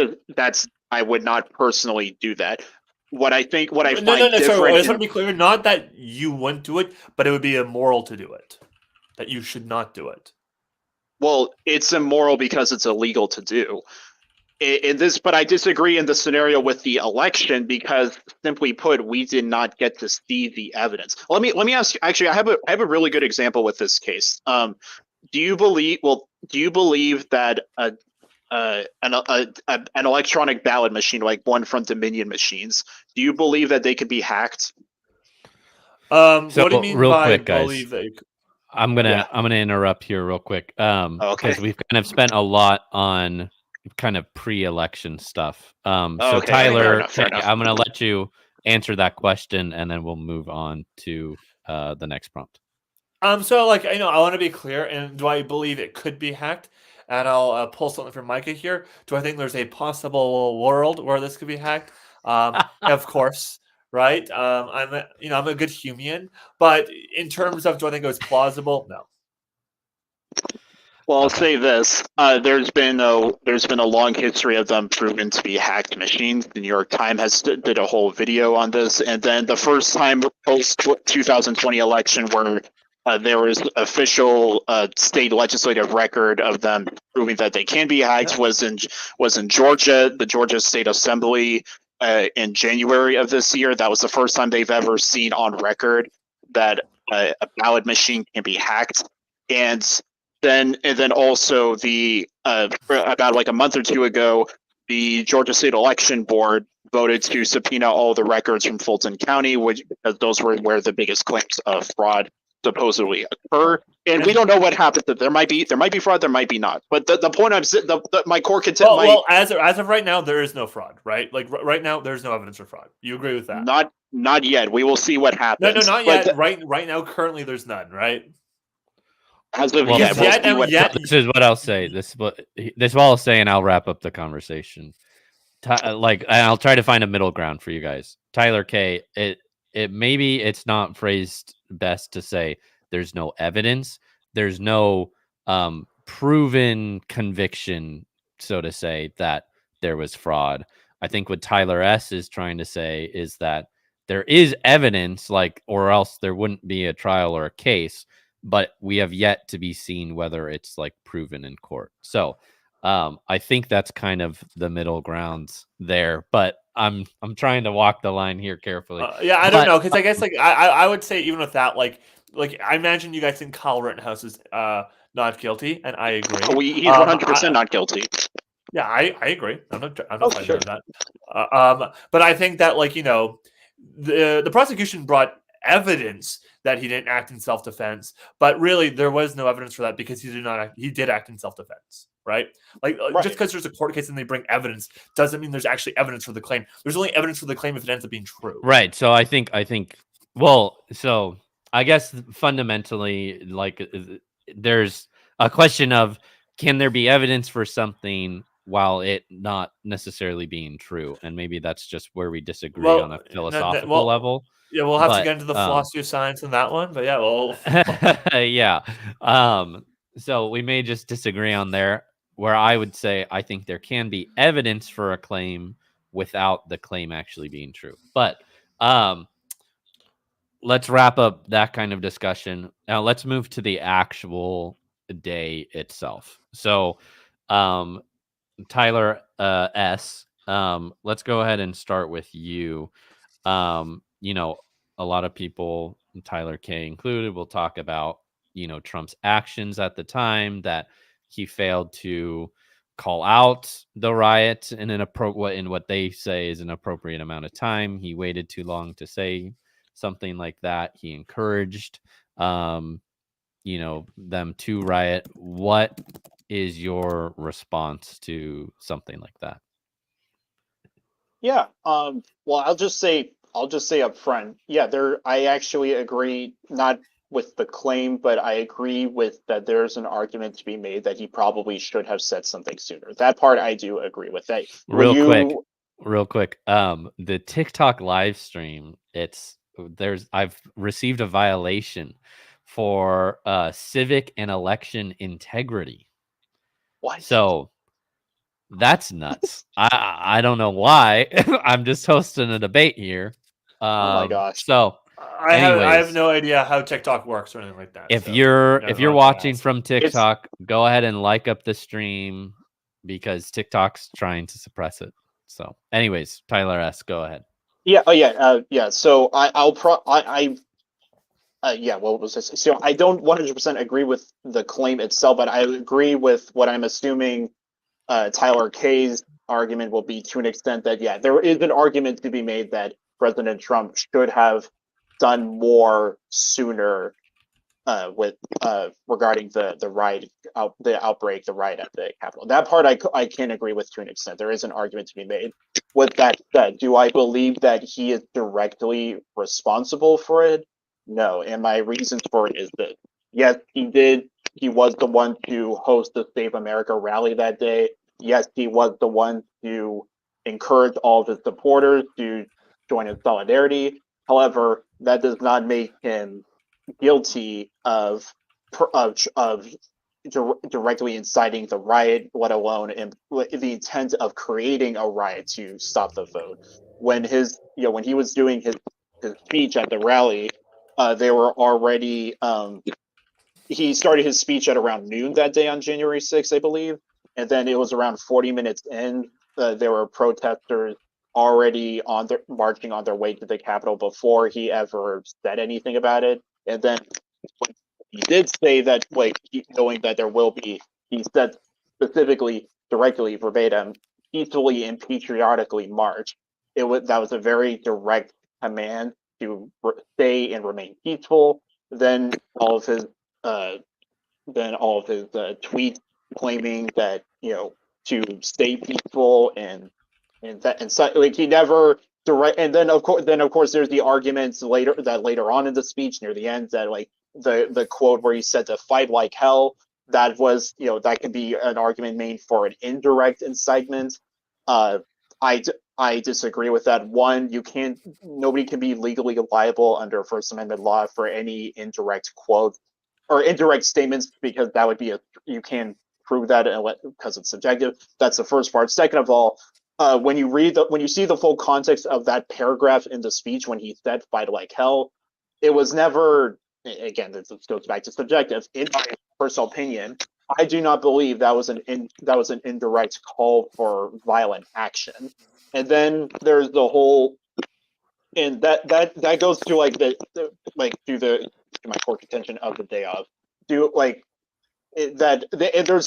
I would not personally do that. What I find No. different. Sorry, I just want to be clear. Not that you wouldn't do it, but it would be immoral to do it. That you should not do it. Well, it's immoral because it's illegal to do. But I disagree in the scenario with the election, because simply put, we did not get to see the evidence. Let me ask you. Actually, I have a really good example with this case. Do you believe that an electronic ballot machine, like one from Dominion machines, do you believe that they could be hacked? So what do you mean real by quick, guys, believe that? I'm gonna interrupt here real quick, Okay. because we've kind of spent a lot on kind of pre-election stuff. So Okay, Tyler, fair enough. I'm gonna let you answer that question, and then we'll move on to the next prompt. So like I want to be clear, and do I believe it could be hacked? And I'll pull something from Micah here. Do I think there's a possible world where this could be hacked? Of course, right? I'm a good human, but in terms of do I think it was plausible? No. Well, I'll Okay. say this: there's been a long history of them proven to be hacked machines. The New York Times did a whole video on this, and then the first time post 2020 election where there was official state legislative record of them proving that they can be hacked was in Georgia, the Georgia State Assembly, in January of this year. That was the first time they've ever seen on record that a ballot machine can be hacked, and then also about like a month or two ago, the Georgia State Election Board voted to subpoena all the records from Fulton County, because those were where the biggest claims of fraud supposedly occur. And we don't know what happened. There might be fraud, there might be not. But the point my core content. Well, as of right now, there is no fraud, right? Like right now, there's no evidence for fraud. You agree with that? Not yet. We will see what happens. No, not yet. Right now, currently, there's none, right? As of yet, this is what I'll say. This is what I'll say, and I'll wrap up the conversation. I'll try to find a middle ground for you guys. Tyler K, it maybe it's not phrased best to say there's no evidence, there's no proven conviction, so to say, that there was fraud. I think what Tyler S is trying to say is that there is evidence, or else there wouldn't be a trial or a case, but we have yet to be seen whether it's like proven in court. So I think that's kind of the middle ground there, but I'm trying to walk the line here carefully. I don't know, because I guess I would say even with that, like I imagine you guys think Kyle Rittenhouse is not guilty, and I agree. He's 100% not guilty. Yeah, I agree. I'm not fighting that. But I think that the prosecution brought evidence that he didn't act in self-defense, but really there was no evidence for that because he did act in self-defense, right? Just because there's a court case and they bring evidence doesn't mean there's actually evidence for the claim. There's only evidence for the claim if it ends up being true. Right. So I think so I guess fundamentally, there's a question of, can there be evidence for something while it not necessarily being true? And maybe that's just where we disagree on a philosophical level. Yeah, we'll have to get into the philosophy of science on that one, but yeah, well, yeah. So we may just disagree on there, where I would say I think there can be evidence for a claim without the claim actually being true. But let's wrap up that kind of discussion. Now let's move to the actual day itself. So Tyler S, let's go ahead and start with you. A lot of people, Tyler K included, will talk about, Trump's actions at the time, that he failed to call out the riot in what they say is an appropriate amount of time. He waited too long to say something like that. He encouraged, them to riot. What is your response to something like that? Yeah. Well, I'll just say up front. Yeah, I actually agree. Not with the claim, but I agree with that. There's an argument to be made that he probably should have said something sooner. That part I do agree with. That Real quick. The TikTok live stream, I've received a violation for civic and election integrity. What? So that's nuts. I don't know why. I'm just hosting a debate here. Oh my gosh. So I have no idea how TikTok works or anything like that. if so you're watching from TikTok, go ahead and like up the stream because TikTok's trying to suppress it. So, anyways, Tyler S, go ahead. Yeah. Oh yeah. So what was this? So I don't 100% agree with the claim itself, but I agree with what I'm assuming Tyler K's argument will be to an extent that, yeah, there is an argument to be made that President Trump should have done more sooner with regarding the riot, the outbreak, the riot at the Capitol. That part I can agree with to an extent. There is an argument to be made. With that said, do I believe that he is directly responsible for it? No, and my reasons for it is that yes, he did. He was the one to host the Save America rally that day. Yes, he was the one to encourage all of his supporters to join in solidarity. However, that does not make him guilty of directly inciting the riot, let alone the intent of creating a riot to stop the vote. When when he was doing his speech at the rally, they were already he started his speech at around noon that day on January 6th, I believe, and then it was around 40 minutes in. There were protesters already marching on their way to the Capitol before he ever said anything about it. And then when he did say that, knowing that there will be, he said specifically, directly, verbatim, peacefully and patriotically march. That was a very direct command to stay and remain peaceful. Then all of his tweets claiming that to stay peaceful and so, he never direct. And then of course there's the arguments later on in the speech near the end that the quote where he said to fight like hell. That was that could be an argument made for an indirect incitement. I disagree with that. One, nobody can be legally liable under First Amendment law for any indirect quote or indirect statements, because that would be you can't prove that because it's subjective. That's the first part. Second of all, when you see the full context of that paragraph in the speech when he said "fight like hell," it was never. Again, this goes back to subjective. In my personal opinion, I do not believe that was an indirect call for violent action. And then there's the whole, and that goes to my core contention of the day of. There's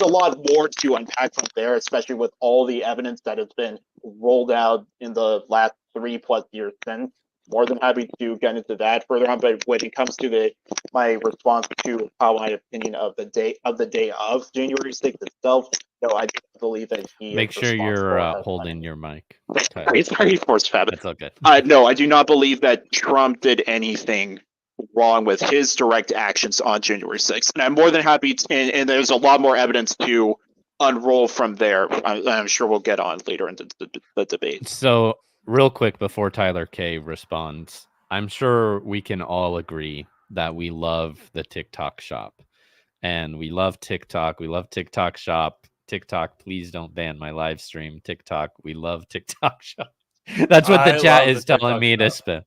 a lot more to unpack from there, especially with all the evidence that has been rolled out in the last 3+ years since. More than happy to get into that further on, but when it comes to my response to my opinion of the day of January 6th itself, no, I don't believe that he. Make sure you're holding your mic. Sorry, force fab. That's okay. No, I do not believe that Trump did anything wrong with his direct actions on January 6th. And I'm more than happy and there's a lot more evidence to unroll from there. I'm sure we'll get on later into the debate. So real quick before Tyler K responds, I'm sure we can all agree that we love the TikTok shop. And we love TikTok. We love TikTok shop. TikTok, please don't ban my live stream. TikTok, we love TikTok shop. That's what the chat is telling me to spin.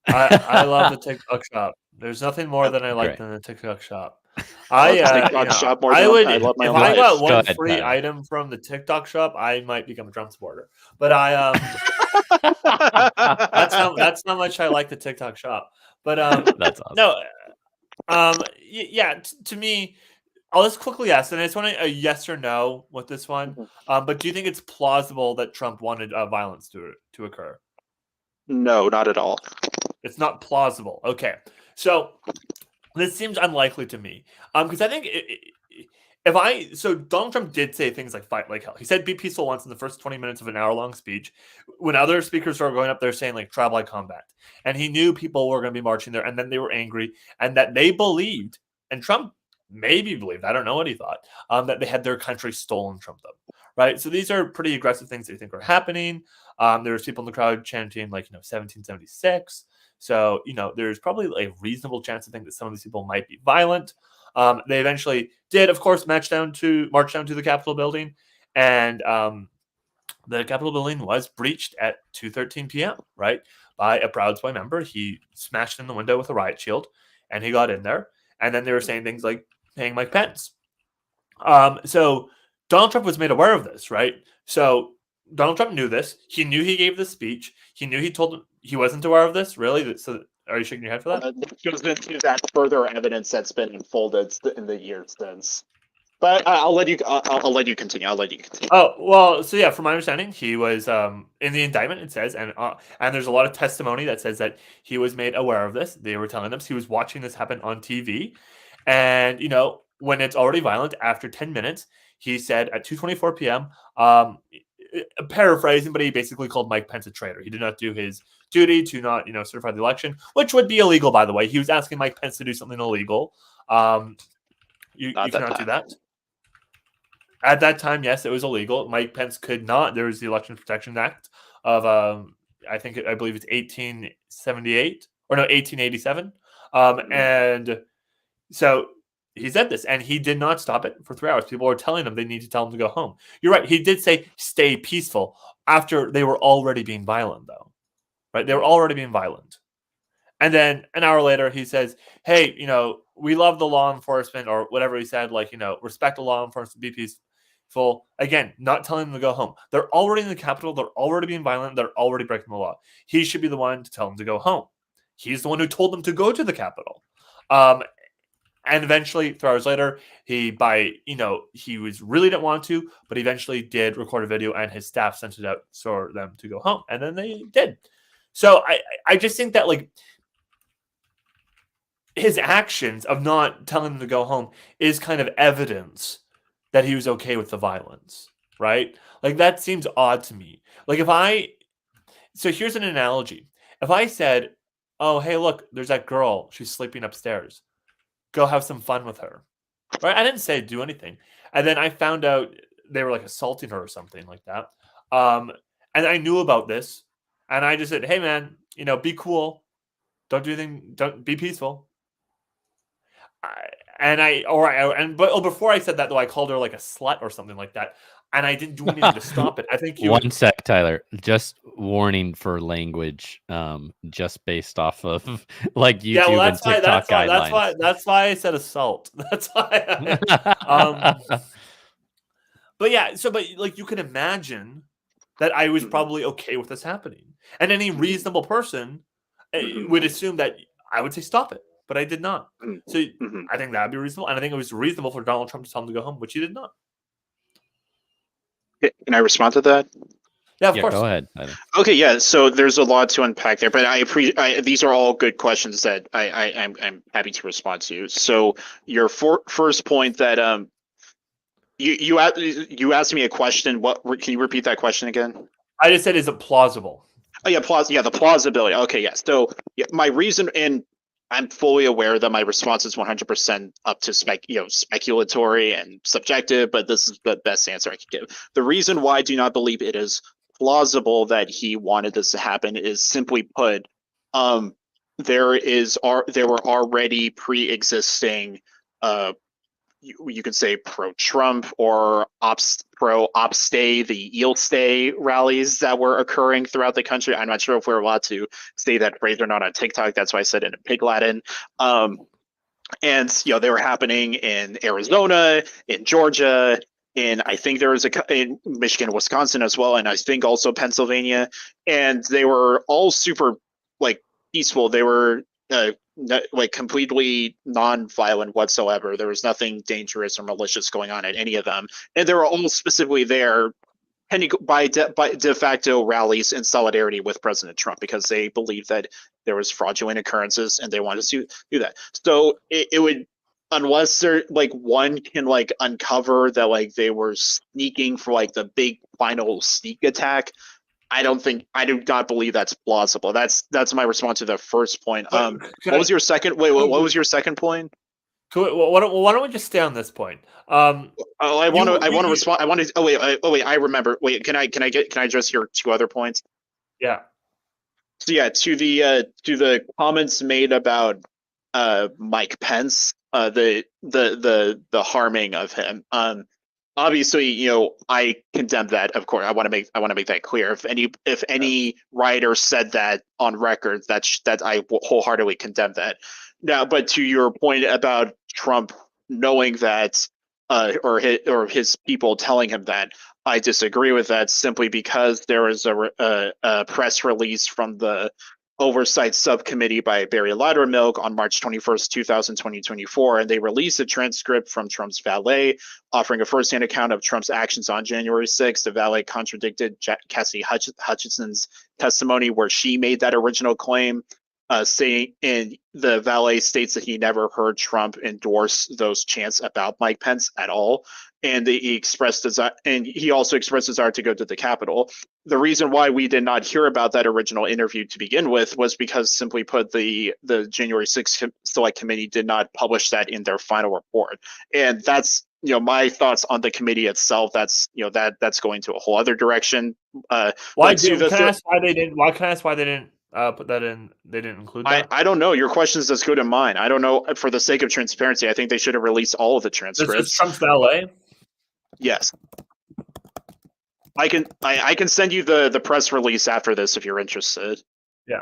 I love the TikTok shop. There's nothing more that I like than the TikTok shop. If I got one free item from the TikTok shop, I might become a Trump supporter. But that's how much I like the TikTok shop. But that's awesome. No, to me, I'll just quickly ask, and I just want a yes or no with this one. But do you think it's plausible that Trump wanted violence to occur? No, not at all. It's not plausible. Okay, so this seems unlikely to me, because I think So Donald Trump did say things like fight like hell. He said be peaceful once in the first 20 minutes of an hour-long speech when other speakers were going up there saying like trial by combat. And he knew people were going to be marching there, and then they were angry, and that they believed, and Trump maybe believed, I don't know what he thought, that they had their country stolen from them. Right? So these are pretty aggressive things that I think are happening. There was people in the crowd chanting like, 1776. So, there's probably a reasonable chance to think that some of these people might be violent. They eventually did, of course, march down to the Capitol building, and the Capitol building was breached at 2:13 p.m. Right, by a Proud Boy member. He smashed in the window with a riot shield, and he got in there. And then they were saying things like "Hang Mike Pence." So Donald Trump was made aware of this, right? So Donald Trump knew this. He knew he gave this speech. He knew he told him he wasn't aware of this. Really? So are you shaking your head for that? This goes into that further evidence that's been unfolded in the years since. But I'll let you. I'll let you continue. Oh well, so yeah, from my understanding, he was in the indictment. It says, and there's a lot of testimony that says that he was made aware of this. They were telling him he was watching this happen on TV, and when it's already violent after 10 minutes, he said at 2:24 p.m. Paraphrasing, but he basically called Mike Pence a traitor. He did not do his duty to not certify the election, which would be illegal, by the way. He was asking Mike Pence to do something illegal. You cannot do that. At that time, yes, it was illegal. Mike Pence could not. There was the Election Protection Act of, I believe it's 1878 or no, 1887. And so he said this, and he did not stop it for 3 hours. People were telling him they need to tell him to go home. You're right. He did say stay peaceful after they were already being violent, though. Right? They were already being violent. And then an hour later, he says, hey, we love the law enforcement, or whatever he said, like, respect the law enforcement, be peaceful. Again, not telling them to go home. They're already in the Capitol. They're already being violent. They're already breaking the law. He should be the one to tell them to go home. He's the one who told them to go to the Capitol. And eventually, 3 hours later, he really didn't want to, but he eventually did record a video, and his staff sent it out for them to go home. And then they did. So I just think that, like, his actions of not telling them to go home is kind of evidence that he was okay with the violence, right? Like, that seems odd to me. Like, so here's an analogy. If I said, oh, hey, look, there's that girl. She's sleeping upstairs. Go have some fun with her, right? I didn't say do anything. And then I found out they were like assaulting her or something like that. And I knew about this, and I just said, hey, man, be cool. Don't do anything. Don't be peaceful. But before I said that, though, I called her like a slut or something like that, and I didn't do anything to stop it. I think One sec, Tyler. Just warning for language, just based off of like YouTube and TikTok guidelines. That's why I said assault. That's why. But yeah, but like, you can imagine that I was probably okay with this happening, and any reasonable person would assume that I would say stop it. But I did not. So I think that would be reasonable. And I think it was reasonable for Donald Trump to tell him to go home, which he did not. Can I respond to that? Yeah, of course. Go ahead. Okay, yeah. So there's a lot to unpack there, but I appreciate these are all good questions that I'm happy to respond to. So your first point that you asked me a question. What can you repeat that question again? I just said, is it plausible? Oh yeah, the plausibility. Okay, yes. So my reason, and I'm fully aware that my response is 100% up to speculatory and subjective, but this is the best answer I could give. The reason why I do not believe it is plausible that he wanted this to happen is, simply put, there were already pre-existing you could say pro-Trump or pro-Op-Stay, the Eel-Stay rallies that were occurring throughout the country. I'm not sure if we're allowed to say that phrase or not on TikTok. That's why I said it in Pig Latin. And they were happening in Arizona, in Georgia, I think there was in Michigan, Wisconsin as well, and I think also Pennsylvania. And they were all super peaceful. They were completely non-violent whatsoever. There was nothing dangerous or malicious going on at any of them, and they were all specifically there by de facto rallies in solidarity with President Trump, because they believed that there was fraudulent occurrences and they wanted to do that. So it would unless they're like one can like uncover that like they were sneaking for like the big final sneak attack. I do not believe that's plausible. That's my response to the first point. What was your second? Wait, what was your second point? Why don't we just stay on this point? I want to respond. I want to. Oh wait. I remember. Wait, can I address your two other points? Yeah. So yeah, to the comments made about Mike Pence, the harming of him. Obviously, I condemn that. Of course, I want to make that clear. If any writer said that on record, that I wholeheartedly condemn that. Now, but to your point about Trump knowing that, or his people telling him that, I disagree with that simply because there was a press release from the Oversight Subcommittee by Barry Loudermilk on March 21st, 2024, and they released a transcript from Trump's valet offering a firsthand account of Trump's actions on January 6th. The valet contradicted Cassidy Hutchinson's testimony where she made that original claim, saying, and the valet states that he never heard Trump endorse those chants about Mike Pence at all. And he expressed desire, and he also expressed desire to go to the Capitol. The reason why we did not hear about that original interview to begin with was because, simply put, the January 6th Select Committee did not publish that in their final report. And that's, my thoughts on the committee itself. That's, that's going to a whole other direction. Can I ask why they didn't put that in? They didn't include that. I don't know. Your question is as good as mine. I don't know. For the sake of transparency, I think they should have released all of the transcripts. This is Trump's valet. Yes. I can send you the press release after this if you're interested. Yeah.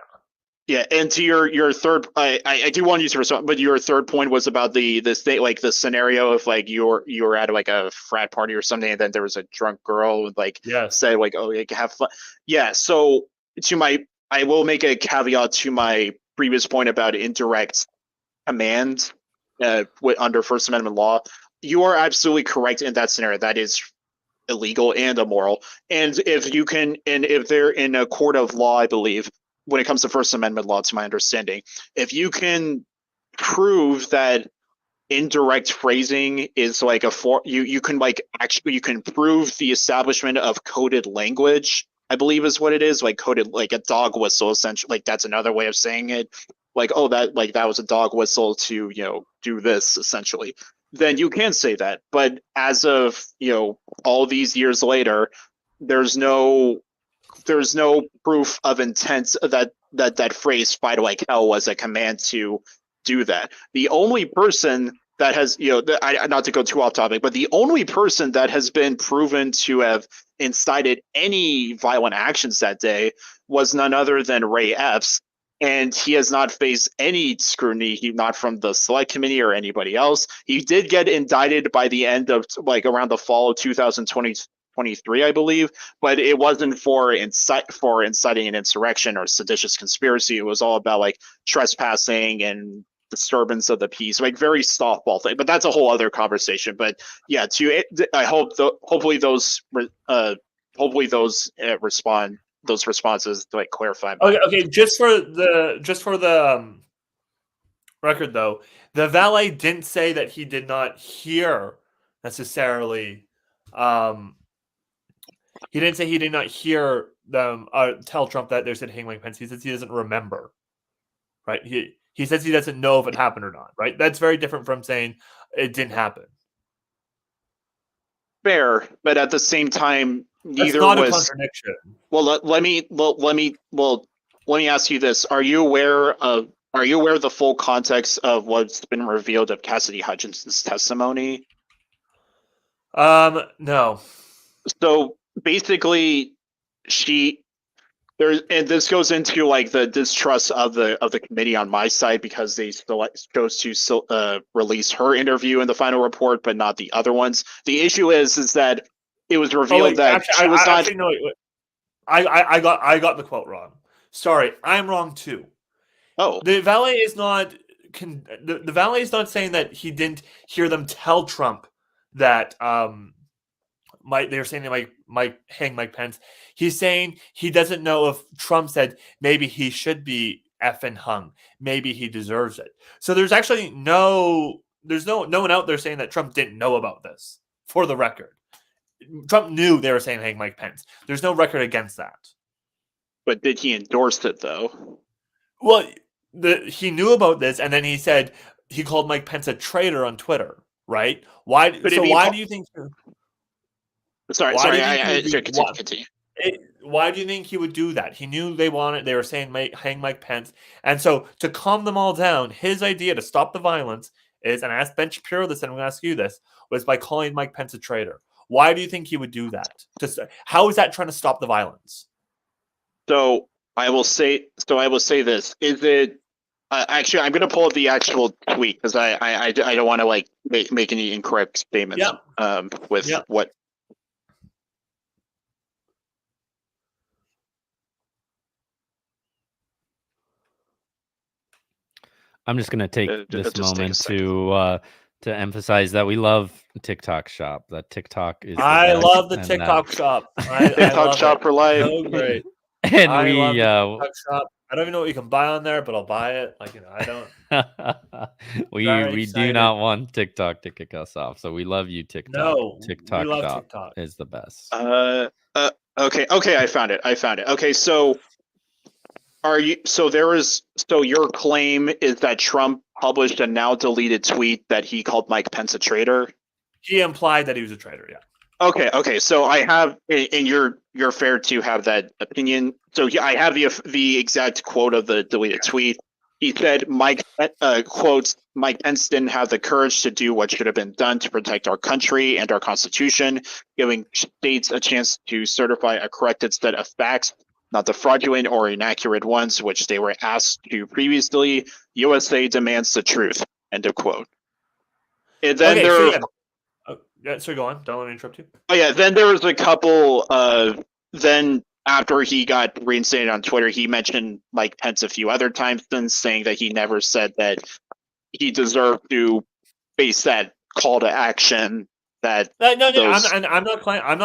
Yeah, and to your third, I do want you to respond, but your third point was about the thing, like the scenario of like you were at like a frat party or something, and then there was a drunk girl like say like, oh, you can have fun. Yeah. So I will make a caveat to my previous point about indirect command under First Amendment law. You are absolutely correct in that scenario. That is illegal and immoral. And if they're in a court of law, I believe, when it comes to First Amendment law, to my understanding, if you can prove that indirect phrasing is like you can prove the establishment of coded language, I believe is what it is, like coded, like a dog whistle, essentially. Like that's another way of saying it. Like, oh, that was a dog whistle to, do this, essentially. Then you can say that. But as of, all these years later, there's no proof of intent that phrase "fight like hell" was a command to do that. The only person that has, not to go too off topic, but the only person that has been proven to have incited any violent actions that day was none other than Ray Epps. And he has not faced any scrutiny, not from the Select Committee or anybody else. He did get indicted by the end of, like, around the fall of 2023, I believe, but it wasn't for inciting an insurrection or seditious conspiracy. It was all about like trespassing and disturbance of the peace, like very softball thing. But that's a whole other conversation. But yeah, I hope hopefully those respond. Those responses to like clarify. Okay. Just for the record, though, the valet didn't say that he did not hear necessarily. He didn't say he did not hear them tell Trump that there's a hang Mike Pence. He says he doesn't remember. Right? He says he doesn't know if it happened or not. Right? That's very different from saying it didn't happen. Fair, but at the same time, neither was a contradiction. Well, let me ask you this: Are you aware of the full context of what's been revealed of Cassidy Hutchinson's testimony? No. So basically, and this goes into like the distrust of the committee on my side, because they chose to release her interview in the final report, but not the other ones. The issue is that it was revealed that she was not. No, I got the quote wrong. Sorry, I'm wrong too. Oh, the valet is not. The valet is not saying that he didn't hear them tell Trump that they're saying they might hang Mike Pence. He's saying he doesn't know if Trump said maybe he should be effing hung. Maybe he deserves it. So there's actually no there's no one out there saying that Trump didn't know about this. For the record, Trump knew they were saying hang Mike Pence. There's no record against that. But did he endorse it though? Well, he knew about this, and then he said he called Mike Pence a traitor on Twitter. Right? Why? But so why do you think? Sorry. Continue. Why do you think he would do that? He knew they were saying hang Mike Pence. And so to calm them all down, his idea to stop the violence is, and I asked Ben Shapiro this, and I'm going to ask you this, was by calling Mike Pence a traitor. Why do you think he would do that? How is that trying to stop the violence? So I will say this. Is it actually? I'm going to pull up the actual tweet because I don't want to like make any incorrect statements. What. I'm just going to take this moment to emphasize that we love TikTok Shop. That TikTok is. I love the TikTok Shop. TikTok Shop for life. So great. And I love the TikTok Shop. I don't even know what you can buy on there, but I'll buy it. Like, I don't. we do not want TikTok to kick us off, so we love you, TikTok. No, TikTok we love Shop TikTok. is the best. Okay, I found it. Okay, so your claim is that Trump published a now deleted tweet that he called Mike Pence a traitor? He implied that he was a traitor, yeah. Okay. So I have, and you're fair to have that opinion. So I have the exact quote of the deleted tweet. He said, quotes, Mike Pence didn't have the courage to do what should have been done to protect our country and our Constitution, giving states a chance to certify a corrected set of facts, not the fraudulent or inaccurate ones which they were asked to previously. USA demands the truth. End of quote. And then so go on. Don't let me interrupt you. Oh yeah, then there was a couple. Then after he got reinstated on Twitter, he mentioned Mike Pence a few other times, then saying that he never said that he deserved to face that call to action. That I'm not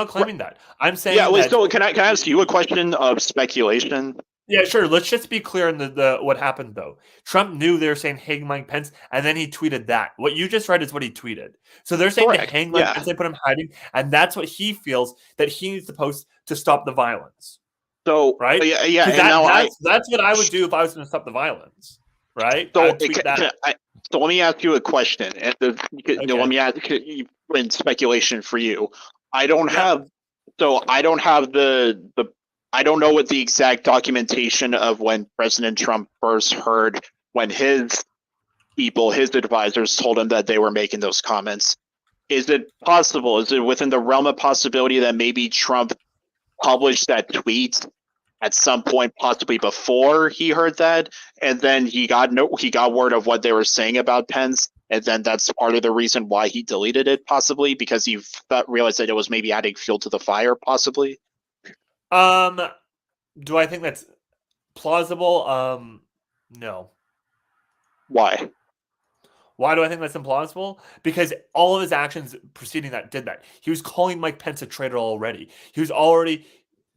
claiming that. I'm saying So can I ask you a question of speculation? Yeah, sure. Let's just be clear on the what happened though. Trump knew they were saying hang Mike Pence, and then he tweeted that. What you just read is what he tweeted. So they're saying to hang Mike Pence, they put him hiding, and that's what he feels that he needs to post to stop the violence. So right, that's what I would do if I was going to stop the violence. Right. So let me ask you a question, and let me ask you in speculation for you. I don't have I don't know what the exact documentation of when President Trump first heard when his advisors told him that they were making those comments. Is it possible? Is it within the realm of possibility that maybe Trump published that tweet at some point, possibly before he heard that, and then he got word of what they were saying about Pence, and then that's part of the reason why he deleted it, possibly because he realized that it was maybe adding fuel to the fire, possibly? Do I think that's plausible? No. Why? Why do I think that's implausible? Because all of his actions preceding that did that. He was calling Mike Pence a traitor already. He was already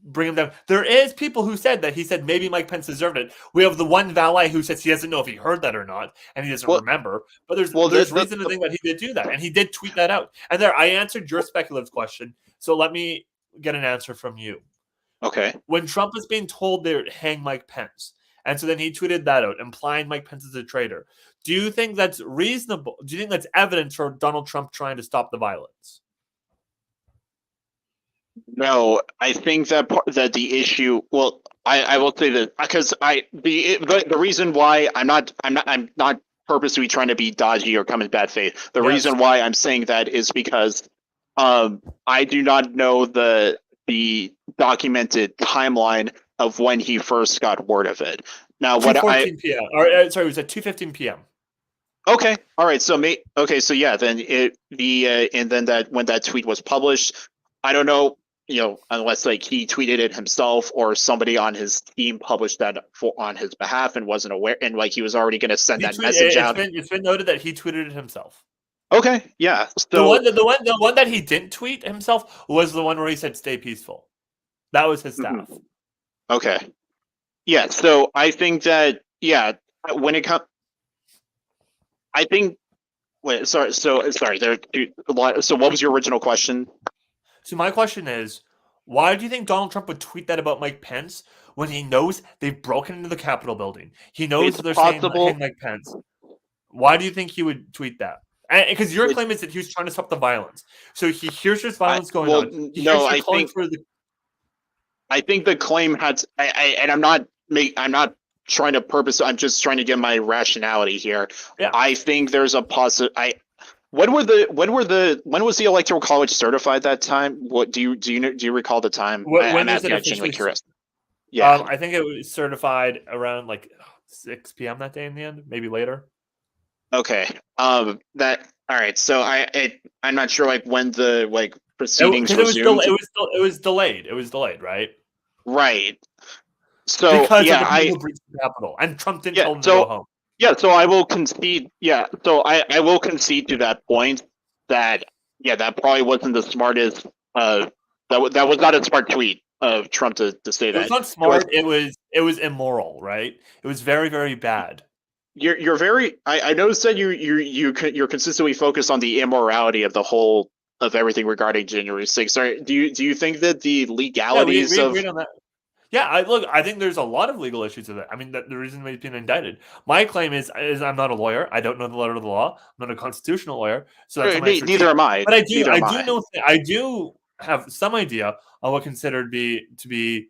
bringing them down. There is people who said that he said maybe Mike Pence deserved it. We have the one valet who says he doesn't know if he heard that or not, and he doesn't remember. But there's reason to think that he did do that, and he did tweet that out. And I answered your speculative question, so let me get an answer from you. Okay. When Trump was being told they would hang Mike Pence, and so then he tweeted that out, implying Mike Pence is a traitor. Do you think that's reasonable? Do you think that's evidence for Donald Trump trying to stop the violence? No, I think that the issue. Well, I will say that because the reason why I'm not purposely trying to be dodgy or come in bad faith. The reason why I'm saying that is because I do not know the documented timeline of when he first got word of it. Now, what 2:14 p.m. Or sorry, it was at 2:15 p.m. Okay, all right. So then and then that when that tweet was published, I don't know, unless like he tweeted it himself or somebody on his team published that on his behalf and wasn't aware, and like he was already going to send that message out. It's been noted that he tweeted it himself. Okay, yeah. So the one that he didn't tweet himself was the one where he said "stay peaceful." That was his staff. Mm-hmm. Okay. Yeah. So I think that when it comes, I think Wait, sorry. So sorry. So what was your original question? So my question is, why do you think Donald Trump would tweet that about Mike Pence when he knows they've broken into the Capitol building? He knows It's they're saying, "Hey, possible. Mike Pence." Why do you think he would tweet that? Because your It's claim is that he was trying to stop the violence. So he hears there's I violence going well on. He no. hears you calling for the. I think the claim had. And I'm not trying to purpose. I'm just trying to get my rationality here. Yeah. I think there's a when was the electoral college certified that time? What do you recall the time? When I'm was it asking. I'm officially? genuinely curious. Yeah. I think it was certified around like 6 p.m. that day in the end, maybe later. Okay. That all right. So I'm not sure when the proceedings resumed. It was delayed. It was delayed, right? Right. So Because of yeah, the people who breached the Capitol, and Trump didn't tell them to go home. So I will concede. Yeah. So I will concede to that point that that probably wasn't the smartest. That was not a smart tweet of Trump to say that. It was not smart. It was immoral, right? It was very, very bad. You're very. I noticed that you're consistently focused on the immorality of the whole of everything regarding January 6th. Sorry, do you think that the legalities we agreed on that. Yeah, I think there's a lot of legal issues with it. I mean, the reason he's been indicted. My claim is I'm not a lawyer. I don't know the letter of the law. I'm not a constitutional lawyer, so that's neither am I. But I do have some idea of what considered to be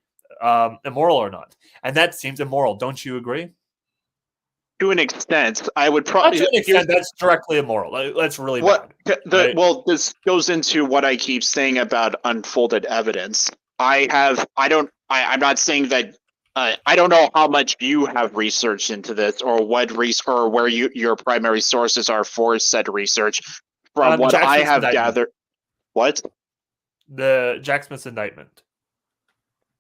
immoral or not, and that seems immoral. Don't you agree? To an extent, I would probably. To an extent, that's directly immoral. That's really bad. Right? Well, this goes into what I keep saying about unfolded evidence. I'm not saying that. I don't know how much you have researched into this, or or where your primary sources are for said research. From what I have gathered, what the Jack Smith's indictment.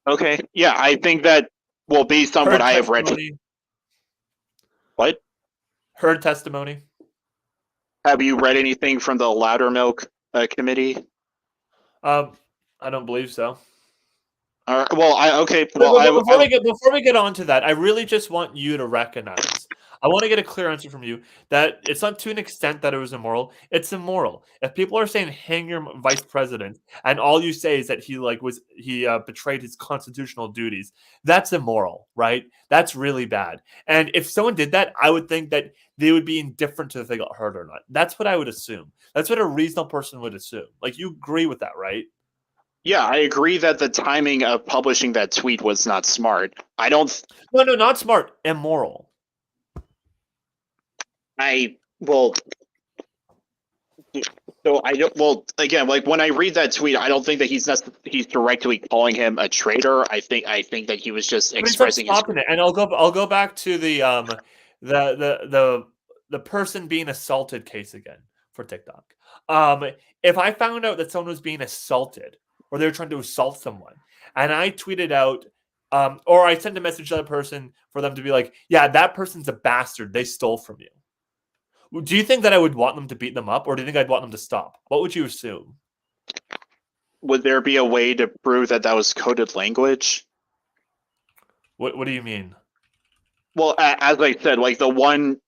Okay, yeah, I think that. Well, based on what I have read. What? Heard testimony. Have you read anything from the Loudermilk committee? I don't believe so. Well, before we get on to that, I really just want you to recognize. I want to get a clear answer from you that it's not to an extent that it was immoral. It's immoral. If people are saying hang your vice president, and all you say is that he betrayed his constitutional duties, that's immoral, right? That's really bad. And if someone did that, I would think that they would be indifferent to if they got hurt or not. That's what I would assume. That's what a reasonable person would assume. Like, you agree with that, right? Yeah, I agree that the timing of publishing that tweet was not smart. I don't. No, not smart. Immoral. So I don't. Well, again, when I read that tweet, I don't think that he's directly calling him a traitor. I think that he was just expressing his. It. And I'll go back to the person being assaulted case again for TikTok. If I found out that someone was being assaulted, or they were trying to assault someone, and I tweeted out, or I sent a message to that person for them to be like, yeah, that person's a bastard. They stole from you. Do you think that I would want them to beat them up, or do you think I'd want them to stop? What would you assume? Would there be a way to prove that was coded language? What do you mean? Well, as I said, the one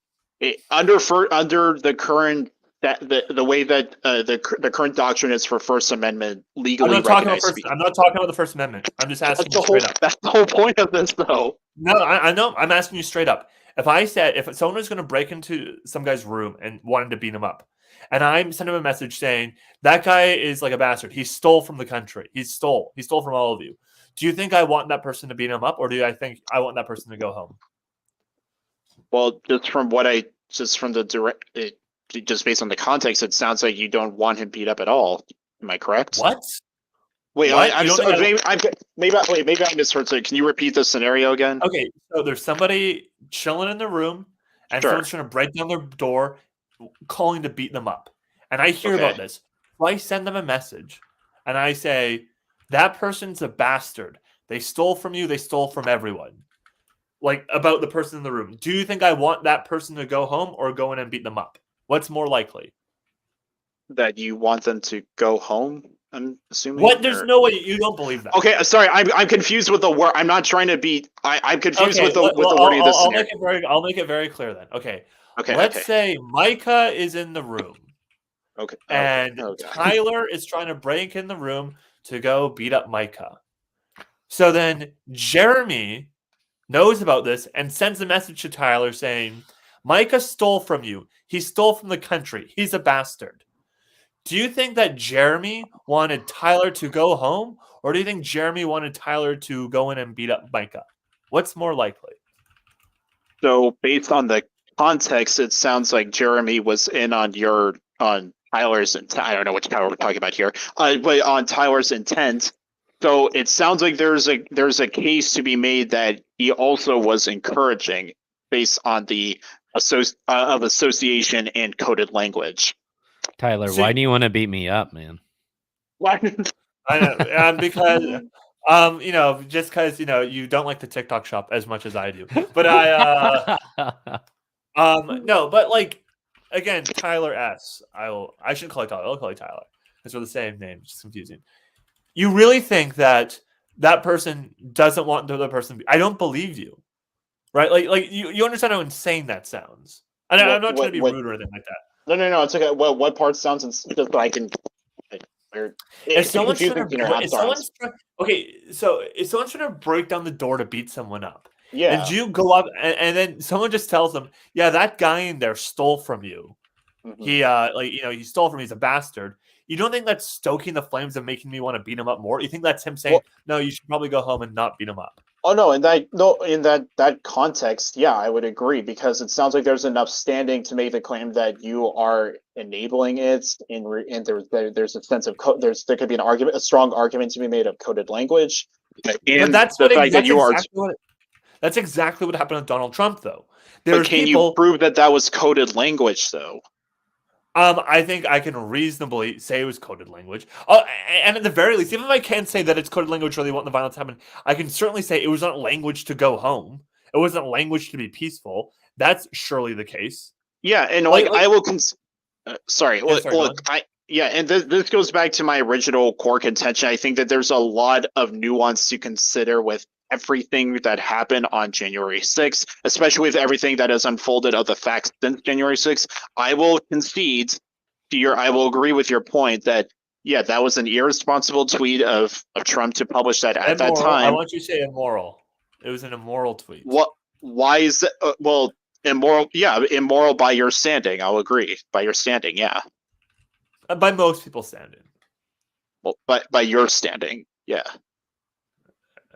under the current the way that the current doctrine is for First Amendment legally recognized speech. I'm not talking about the First Amendment. I'm just asking you straight up. That's the whole point of this, though. No, I know. I'm asking you straight up. If someone was going to break into some guy's room and wanted to beat him up, and I send him a message saying that guy is like a bastard, he stole from the country, he stole from all of you. Do you think I want that person to beat him up, or do I think I want that person to go home? Well, just based on the context, it sounds like you don't want him beat up at all. Am I correct? What? Wait, maybe I misheard. So, can you repeat the scenario again? Okay, so there's somebody chilling in the room, and someone's trying to break down their door, calling to beat them up. And I hear about this. So I send them a message, and I say, that person's a bastard. They stole from you. They stole from everyone. Like, about the person in the room. Do you think I want that person to go home or go in and beat them up? What's more likely? That you want them to go home? I'm assuming. What? There's no way you don't believe that. Okay, sorry. I'm confused with the word. I'm not trying to be. I'm confused with the wording of this scenario. I'll make it very clear then. Okay, Let's say Micah is in the room. Okay. And Tyler is trying to break in the room to go beat up Micah. So then Jeremy knows about this and sends a message to Tyler saying, Micah stole from you. He stole from the country. He's a bastard. Do you think that Jeremy wanted Tyler to go home, or do you think Jeremy wanted Tyler to go in and beat up Micah? What's more likely? So based on the context, it sounds like Jeremy was in on Tyler's intent. I don't know which Tyler we're talking about here, but on Tyler's intent. So it sounds like there's a case to be made that he also was encouraging based on the association and coded language. Tyler, why do you want to beat me up, man? Why? I know, because just because you don't like the TikTok shop as much as I do, but no, but like again, Tyler S. I shouldn't call it Tyler. I'll call it Tyler because we're the same name. It's just confusing. You really think that person doesn't want the other person? I don't believe you, right? Like you understand how insane that sounds. And I'm not trying to be rude or anything like that. No, it's okay. Well, what part sounds just so I can? If someone's trying to break down the door to beat someone up, and you go up, and then someone just tells them, "Yeah, that guy in there stole from you. Mm-hmm. He stole from me. He's a bastard." You don't think that's stoking the flames of making me want to beat him up more? You think that's him saying, "No, you should probably go home and not beat him up"? Oh no, in that context, yeah, I would agree because it sounds like there's enough standing to make the claim that you are enabling it, and there's a sense of there could be a strong argument to be made of coded language. But that's exactly what happened with Donald Trump, though. But can you prove that was coded language, though? I think I can reasonably say it was coded language. Oh, and at the very least, even if I can't say that it's coded language or they want the violence to happen, I can certainly say it was not language to go home. It wasn't language to be peaceful. That's surely the case. Yeah, and I will. Sorry. And this goes back to my original core contention. I think that there's a lot of nuance to consider with everything that happened on January 6th, especially with everything that has unfolded of the facts since January 6th. I will concede I will agree with your point that, yeah, that was an irresponsible tweet of Trump to publish that at that time. I want you to say immoral. It was an immoral tweet. Why is it? Well, immoral. Yeah, immoral by your standing. I'll agree. By your standing, yeah. By most people standing. Well, by your standing, yeah.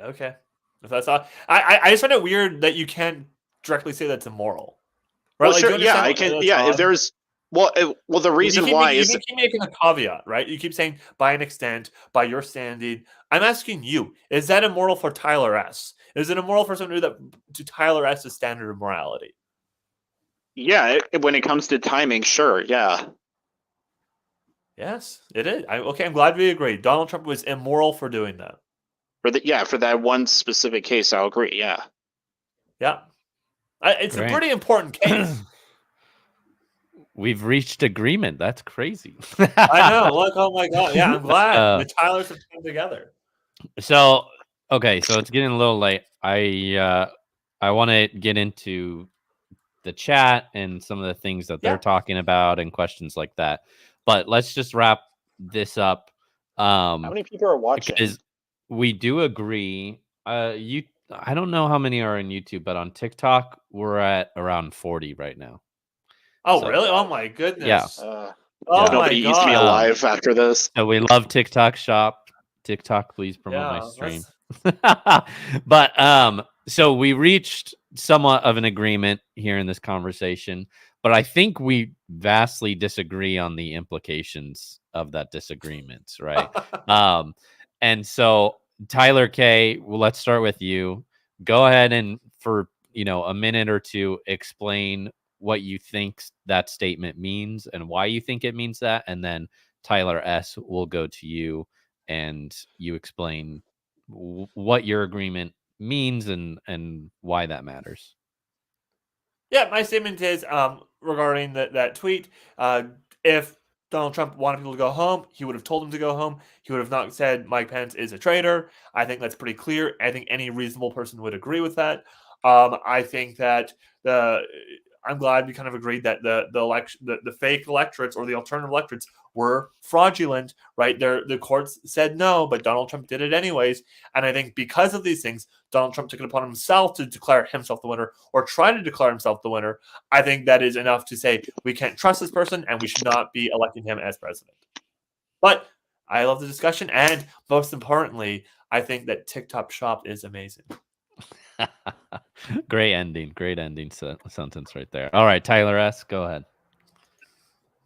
Okay. If that's all, I just find it weird that you can't directly say that's immoral. Right? Well, sure. Yeah, I can. Yeah, if there's the reason why is you keep making a caveat, right? You keep saying by an extent, by your standing. I'm asking you: is that immoral for Tyler S? Is it immoral for someone to do that to Tyler S.'s standard of morality? Yeah, when it comes to timing, sure. Yeah. Yes, it is. I'm glad we agree. Donald Trump was immoral for doing that. For that one specific case, I'll agree. Yeah. Yeah. It's a pretty important case. We've reached agreement. That's crazy. I know. Look, oh my God. Yeah, I'm glad the Tylers have come together. So, okay, so it's getting a little late. I want to get into the chat and some of the things that they're talking about and questions like that. But let's just wrap this up. How many people are watching? Because we do agree. I don't know how many are on YouTube, but on TikTok, we're at around 40 right now. Oh, really? Oh, my goodness. Yeah. Nobody eats me alive after this. So we love TikTok shop. TikTok, please promote my stream. But so we reached somewhat of an agreement here in this conversation, but I think we vastly disagree on the implications of that disagreement, right? And so Tyler K, well, let's start with you. Go ahead and for a minute or two explain what you think that statement means and why you think it means that, and then Tyler S will go to you and you explain what your agreement means and why that matters. Yeah, my statement is regarding that tweet. If Donald Trump wanted people to go home, he would have told them to go home. He would have not said Mike Pence is a traitor. I think that's pretty clear. I think any reasonable person would agree with that. I think that I'm glad we kind of agreed that the fake electorates or the alternative electorates were fraudulent, right? The courts said no, but Donald Trump did it anyways. And I think because of these things, Donald Trump took it upon himself to declare himself the winner or try to declare himself the winner. I think that is enough to say we can't trust this person and we should not be electing him as president. But I love the discussion. And most importantly, I think that TikTok Shop is amazing. Great ending sentence right there. All right, Tyler S., go ahead.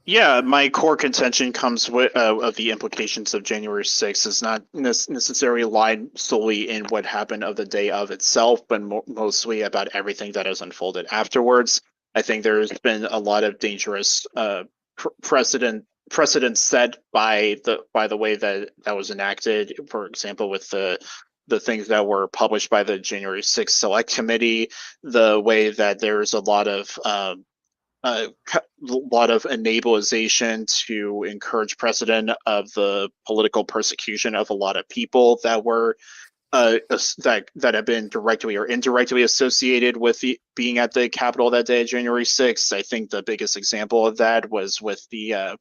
Yeah, my core contention comes with of the implications of January 6th is not necessarily lied solely in what happened of the day of itself, but mostly about everything that has unfolded afterwards. I think there's been a lot of dangerous precedent set by the way that was enacted. For example, with the things that were published by the January 6th Select Committee, the way that there's a lot of enablization to encourage precedent of the political persecution of a lot of people that were that have been directly or indirectly associated with being at the Capitol that day, January 6th. I think the biggest example of that was with the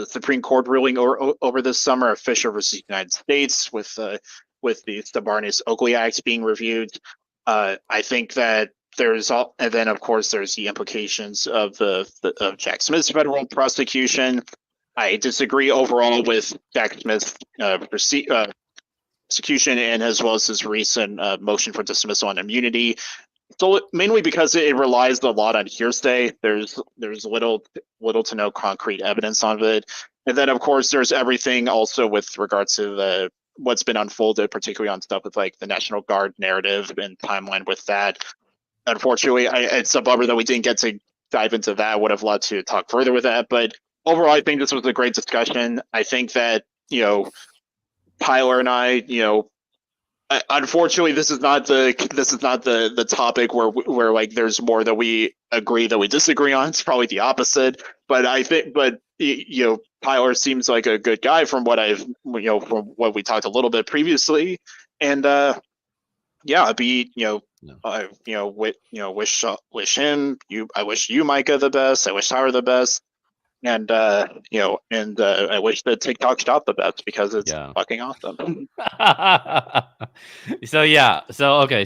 Supreme Court ruling over this summer of Fisher versus United States, with the Stabarnis-Oakley Act being reviewed. I think that and then of course there's the implications of of Jack Smith's federal prosecution. I disagree overall with Jack Smith's prosecution, and as well as his recent motion for dismissal on immunity. So mainly because it relies a lot on hearsay. There's little to no concrete evidence on it, and then of course there's everything also with regards to what's been unfolded, particularly on stuff with like the National Guard narrative and timeline with that. Unfortunately, it's a bummer that we didn't get to dive into that. I would have loved to talk further with that, but overall, I think this was a great discussion. I think that Tyler and I, unfortunately, this is not the topic where like there's more that we agree that we disagree on. It's probably the opposite. But I think, Tyler seems like a good guy from what from what we talked a little bit previously, and wish him. I wish you, Micah, the best. I wish Tyler the best, and I wish the TikTok Shop the best because it's fucking awesome.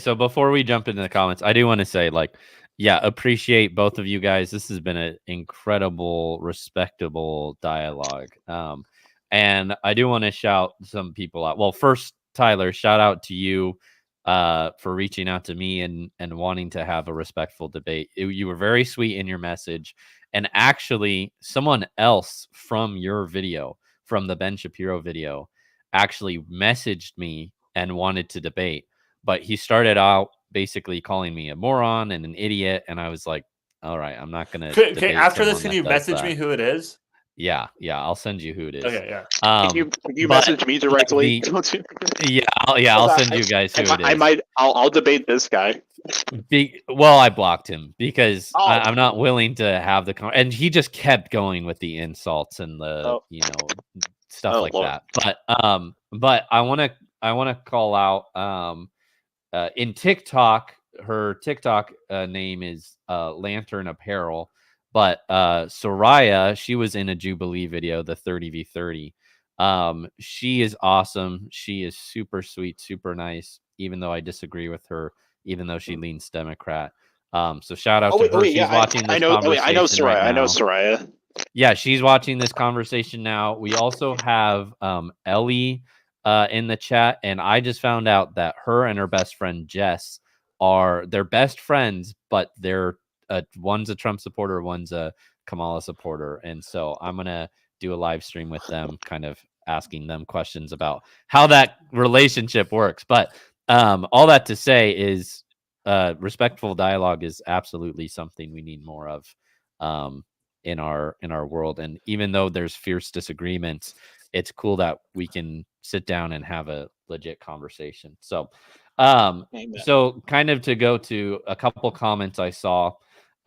So before we jump into the comments, I do want to say, appreciate both of you guys. This has been an incredible, respectable dialogue. And I do want to shout some people out. Well, first, Tyler, shout out to you for reaching out to me and wanting to have a respectful debate. You were very sweet in your message. And actually, someone else from your video, from the Ben Shapiro video, actually messaged me and wanted to debate. But he started out basically calling me a moron and an idiot. And I was like, all right, I'm not going to debate. After this, can you message me who it is? Yeah, I'll send you who it is. Okay, yeah. Can you message me directly? I'll send you guys who it is. I'll debate this guy. I blocked him because I'm not willing to have and he just kept going with the insults and the stuff like Lord. That. But I want to call out in TikTok. Her TikTok name is Lantern Apparel. But Soraya, she was in a Jubilee video, the 30v30. She is awesome. She is super sweet, super nice, even though I disagree with her, even though she leans Democrat. So shout out to her. She's watching this conversation. I know Soraya. Right now. I know Soraya. Yeah, she's watching this conversation now. We also have Ellie in the chat, and I just found out that her and her best friend Jess they're best friends, but they're one's a Trump supporter, one's a Kamala supporter. And so I'm going to do a live stream with them, kind of asking them questions about how that relationship works. But all that to say is respectful dialogue is absolutely something we need more of in our world. And even though there's fierce disagreements, it's cool that we can sit down and have a legit conversation. So so kind of to go to a couple comments I saw.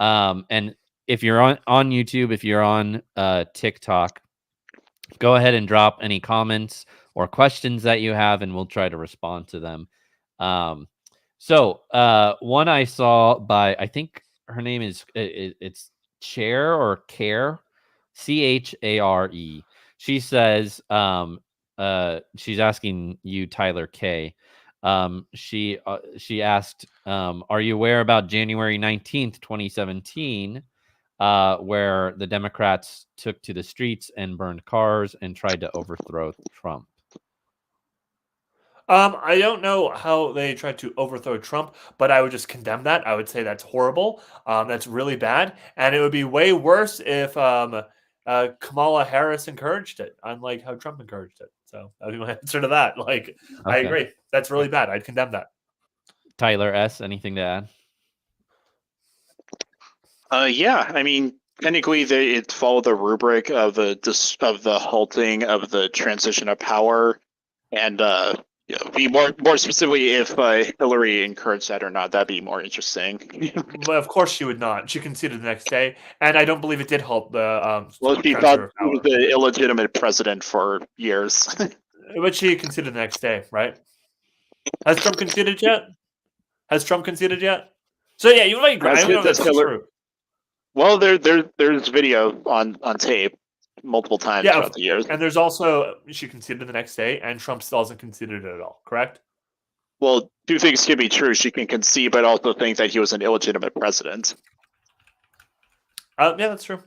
And if you're on YouTube, if you're on TikTok, go ahead and drop any comments or questions that you have, and we'll try to respond to them. So one I saw by, I think her name is it's Chair or Care, Chare. She says she's asking you, Tyler K. She asked, are you aware about January 19th, 2017, where the Democrats took to the streets and burned cars and tried to overthrow Trump? I don't know how they tried to overthrow Trump, but I would just condemn that. I would say that's horrible. That's really bad, and it would be way worse if Kamala Harris encouraged it, unlike how Trump encouraged it. So that would be my answer to that. Like, I Okay. agree. That's really bad. I'd condemn that. Tyler S., anything to add? Yeah, I mean, technically, it followed the rubric of the halting of the transition of power, and be more specifically, if Hillary encouraged that or not, that'd be more interesting. But of course, she would not. She conceded the next day, and I don't believe it did halt the Well, she thought transfer of he was power. the illegitimate president for years. But she conceded the next day, right? Has Trump conceded yet? Has Trump conceded yet? So yeah, you might agree. I don't know if Does that's Hillary? true. Well, there's video on tape multiple times Yeah, throughout the years. and there's also she conceded the next day, and Trump still hasn't conceded it at all. Correct? Well, two things can be true. She can concede, but also think that he was an illegitimate president. Yeah, that's true.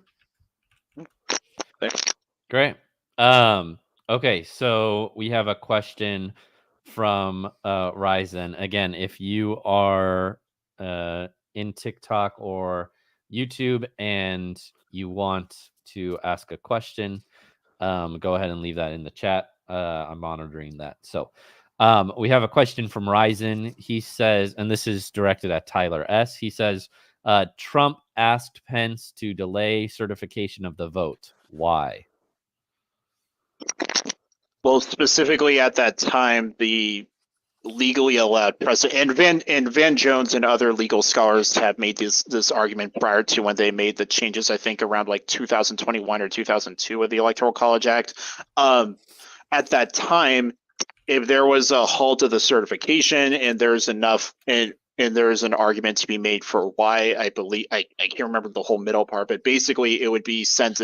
Great. Okay, so we have a question from Ryzen. Again, if you are in TikTok or YouTube and you want to ask a question, go ahead and leave that in the chat. I'm monitoring that. So we have a question from Ryzen. He says, and this is directed at Tyler S. He says, Trump asked Pence to delay certification of the vote. Why? Well, specifically at that time, the legally allowed president and Van Jones and other legal scholars have made this argument prior to when they made the changes. I think around like 2021 or 2002 of the Electoral College Act. At that time, if there was a halt of the certification and there's enough and there's an argument to be made for why, I believe I can't remember the whole middle part, but basically it would be sent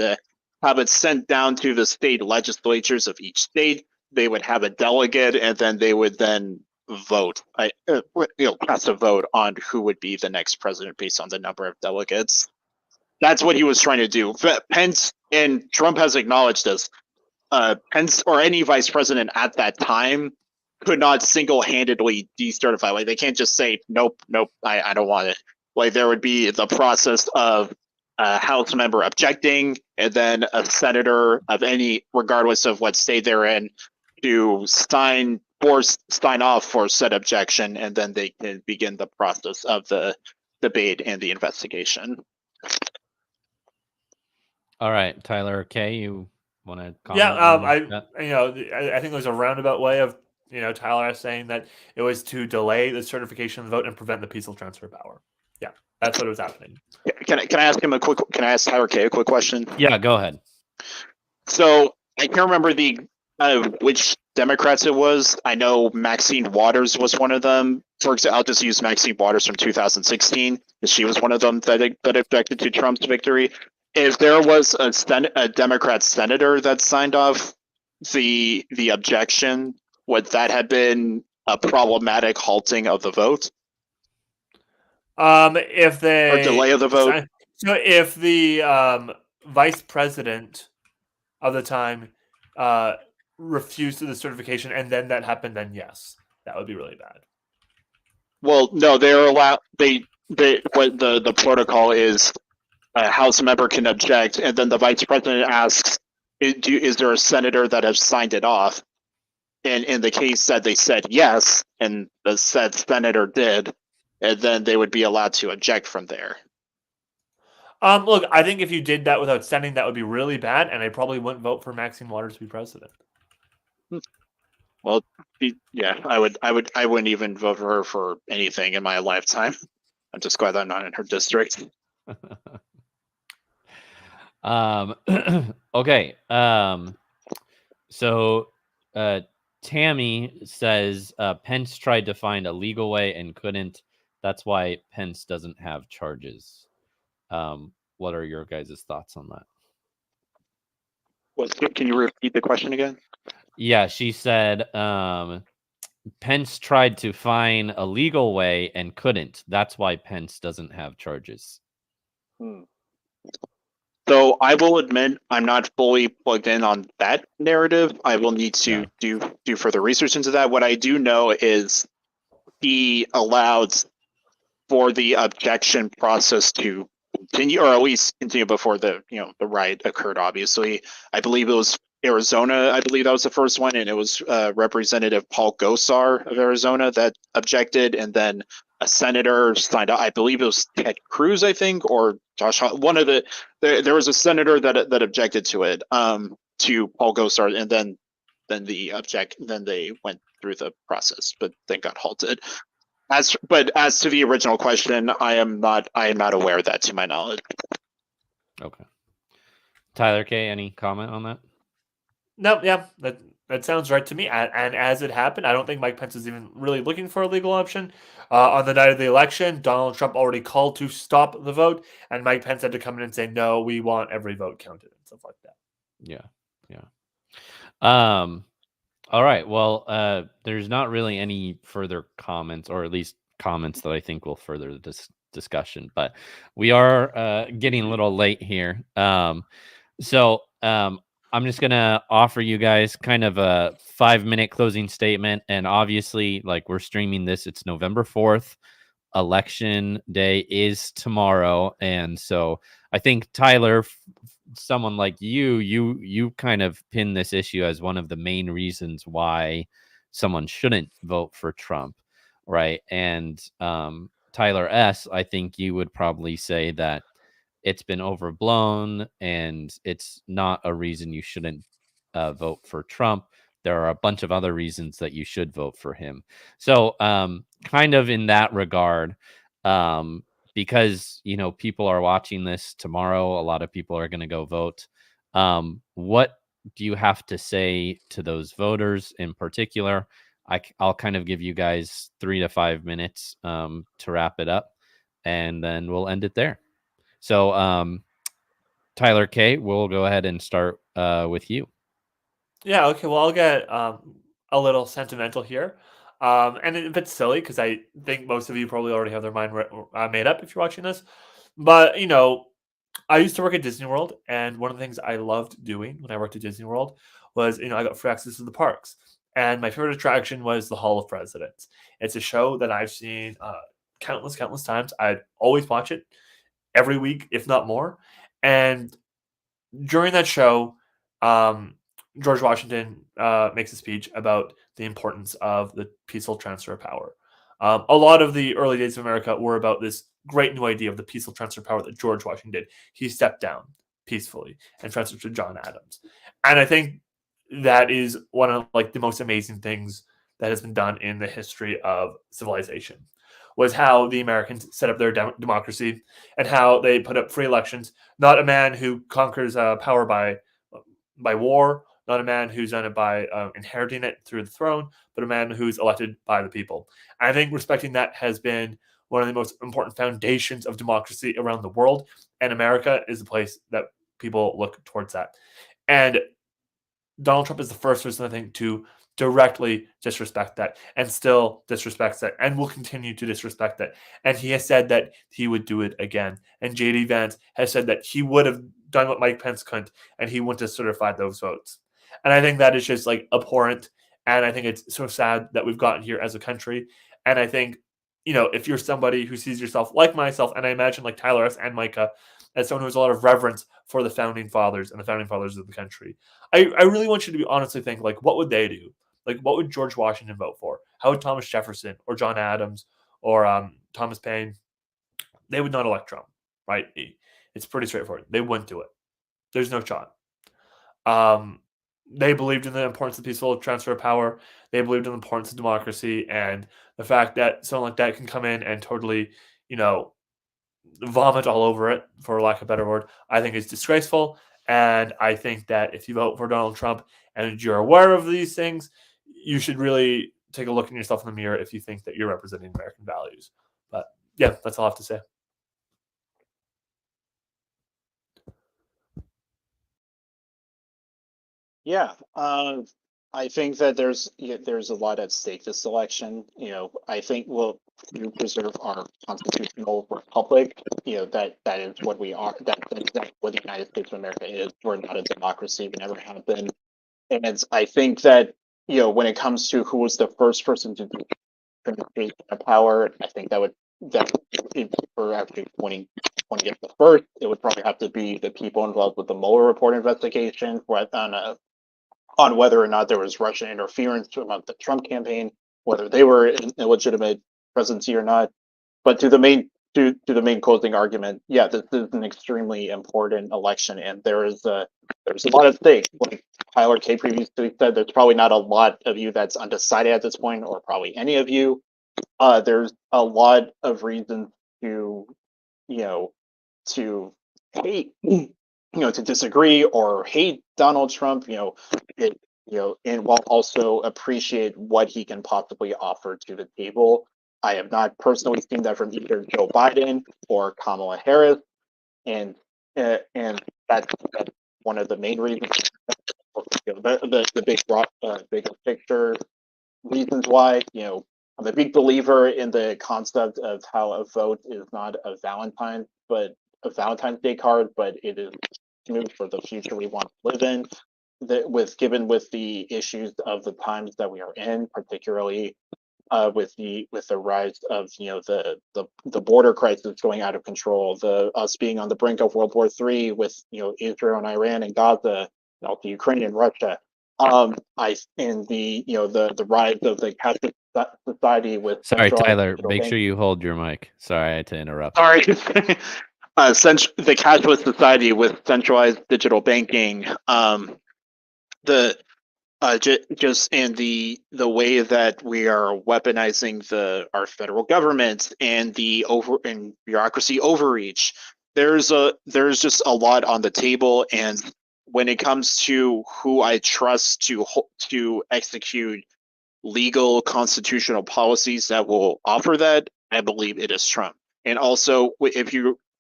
down to the state legislatures of each state. They would have a delegate, and then they would then vote. Cast a vote on who would be the next president based on the number of delegates. That's what he was trying to do. Pence and Trump has acknowledged this. Pence or any vice president at that time could not single-handedly decertify. Like, they can't just say nope, I don't want it. Like, there would be the process of a House member objecting, and then a senator of any, regardless of what state they're in, to sign off for said objection, and then they can begin the process of the debate and the investigation. All right, Tyler K., you want to comment? Yeah, I think there's a roundabout way of Tyler saying that it was to delay the certification of the vote and prevent the peaceful transfer of power. Yeah, that's what was happening. Can I ask him Can I ask Tyler K. a quick question? Yeah, go ahead. So I can't remember which Democrats it was. I know Maxine Waters was one of them. For example, I'll just use Maxine Waters from 2016, because she was one of them that objected to Trump's victory. If there was a Democrat senator that signed off the objection, would that have been a problematic halting of the vote? If they or delay of the vote? So if the vice president of the time refused the certification, and then that happened, then yes, that would be really bad. Well, no, they're allowed. What the protocol is, a House member can object, and then the vice president asks, "Is there a senator that has signed it off?" And in the case that they said yes, and the said senator did, and then they would be allowed to object from there. Look, I think if you did that without sending, that would be really bad, and I probably wouldn't vote for Maxine Waters to be president. Well, yeah, I wouldn't even vote for her for anything in my lifetime. I'm just glad I'm not in her district. Okay. So Tammy says Pence tried to find a legal way and couldn't. That's why Pence doesn't have charges. What are your guys' thoughts on that? Can you repeat the question again? Yeah, she said Pence tried to find a legal way and couldn't. That's why Pence doesn't have charges. So I will admit I'm not fully plugged in on that narrative. I will need to do further research into that. What I do know is he allowed for the objection process to continue, or at least continue before the riot occurred. Obviously, I believe it was Arizona. I believe that was the first one, and it was Representative Paul Gosar of Arizona that objected, and then a senator signed up. I believe it was Ted Cruz, I think, or Josh. One of the there was a senator that objected to it, to Paul Gosar, and then they went through the process, but then got halted. As to the original question, I am not aware of that, to my knowledge. Okay. Tyler K, any comment on that? No, yeah, that sounds right to me. And as it happened, I don't think Mike Pence is even really looking for a legal option. On the night of the election, Donald Trump already called to stop the vote, and Mike Pence had to come in and say, "No, we want every vote counted," and stuff like that. Yeah. All right. Well, there's not really any further comments, or at least comments that I think will further the discussion. But we are getting a little late here. So I'm just gonna offer you guys kind of a 5-minute closing statement, and obviously, like, we're streaming this. It's November 4th. Election day is tomorrow, and so I think Tyler, someone like you kind of pin this issue as one of the main reasons why someone shouldn't vote for Trump, right? And Tyler S, I think you would probably say that it's been overblown and it's not a reason you shouldn't vote for Trump. There are a bunch of other reasons that you should vote for him. So kind of in that regard, because people are watching this tomorrow, a lot of people are going to go vote. What do you have to say to those voters in particular? I'll kind of give you guys 3 to 5 minutes to wrap it up, and then we'll end it there. So Tyler K, we'll go ahead and start with you. Yeah, okay. Well, I'll get a little sentimental here. And a bit silly because I think most of you probably already have their mind made up if you're watching this. But, I used to work at Disney World, and one of the things I loved doing when I worked at Disney World was, I got free access to the parks. And my favorite attraction was the Hall of Presidents. It's a show that I've seen countless times. I'd always watch it every week, if not more. And during that show, George Washington makes a speech about the importance of the peaceful transfer of power. A lot of the early days of America were about this great new idea of the peaceful transfer of power that George Washington did. He stepped down peacefully and transferred to John Adams. And I think that is one of the most amazing things that has been done in the history of civilization, was how the Americans set up their democracy and how they put up free elections. Not a man who conquers power by war, not a man who's done it by inheriting it through the throne, but a man who's elected by the people. And I think respecting that has been one of the most important foundations of democracy around the world, and America is the place that people look towards that. And Donald Trump is the first person, I think, to directly disrespect that, and still disrespects that, and will continue to disrespect that. And he has said that he would do it again. And JD Vance has said that he would have done what Mike Pence couldn't, and he wouldn't have certified those votes. And I think that is just abhorrent. And I think it's so sad that we've gotten here as a country. And I think, if you're somebody who sees yourself like myself, and I imagine like Tyler S. and Micah, as someone who has a lot of reverence for the founding fathers and the founding fathers of the country, I really want you to honestly think, what would they do? What would George Washington vote for? How would Thomas Jefferson or John Adams or Thomas Paine? They would not elect Trump, right? It's pretty straightforward. They wouldn't do it. There's no shot. They believed in the importance of peaceful transfer of power. They believed in the importance of democracy, and the fact that someone like that can come in and totally, vomit all over it, for lack of a better word, I think is disgraceful. And I think that if you vote for Donald Trump and you're aware of these things, you should really take a look at yourself in the mirror if you think that you're representing American values. But yeah, that's all I have to say. Yeah, I think that there's a lot at stake this election. I think to preserve our constitutional republic. That is what we are. That's exactly what the United States of America is. We're not a democracy. We never have been. And I think that when it comes to who was the first person to demonstrate power, I think that for actually pointing at the first, it would probably have to be the people involved with the Mueller report investigation, on whether or not there was Russian interference about the Trump campaign, whether they were an illegitimate presidency or not. But to the main closing argument, yeah, this is an extremely important election, and there's a lot at stake. Like Tyler K previously said, there's probably not a lot of you that's undecided at this point, or probably any of you. There's a lot of reasons to you know to hate, to disagree or hate Donald Trump, and while also appreciate what he can possibly offer to the table. I have not personally seen that from either Joe Biden or Kamala Harris, and and that's one of the main reasons. The bigger picture reasons why. I'm a big believer in the concept of how a vote is not a Valentine's Day card, but it is smooth for the future we want to live in. Given with the issues of the times that we are in, particularly with the rise of the border crisis going out of control, the us being on the brink of World War III with Israel and Iran and Gaza, and also Ukraine and Russia. I and the rise of the Catholic society with Sorry, centralized Tyler. digital Make banking. sure you hold your mic. Sorry, I had to interrupt. Sorry. The cashless society with centralized digital banking. The just in the way that we are weaponizing our federal government and and bureaucracy overreach. There's just a lot on the table, and when it comes to who I trust to execute legal constitutional policies that will offer that, I believe it is Trump. And also,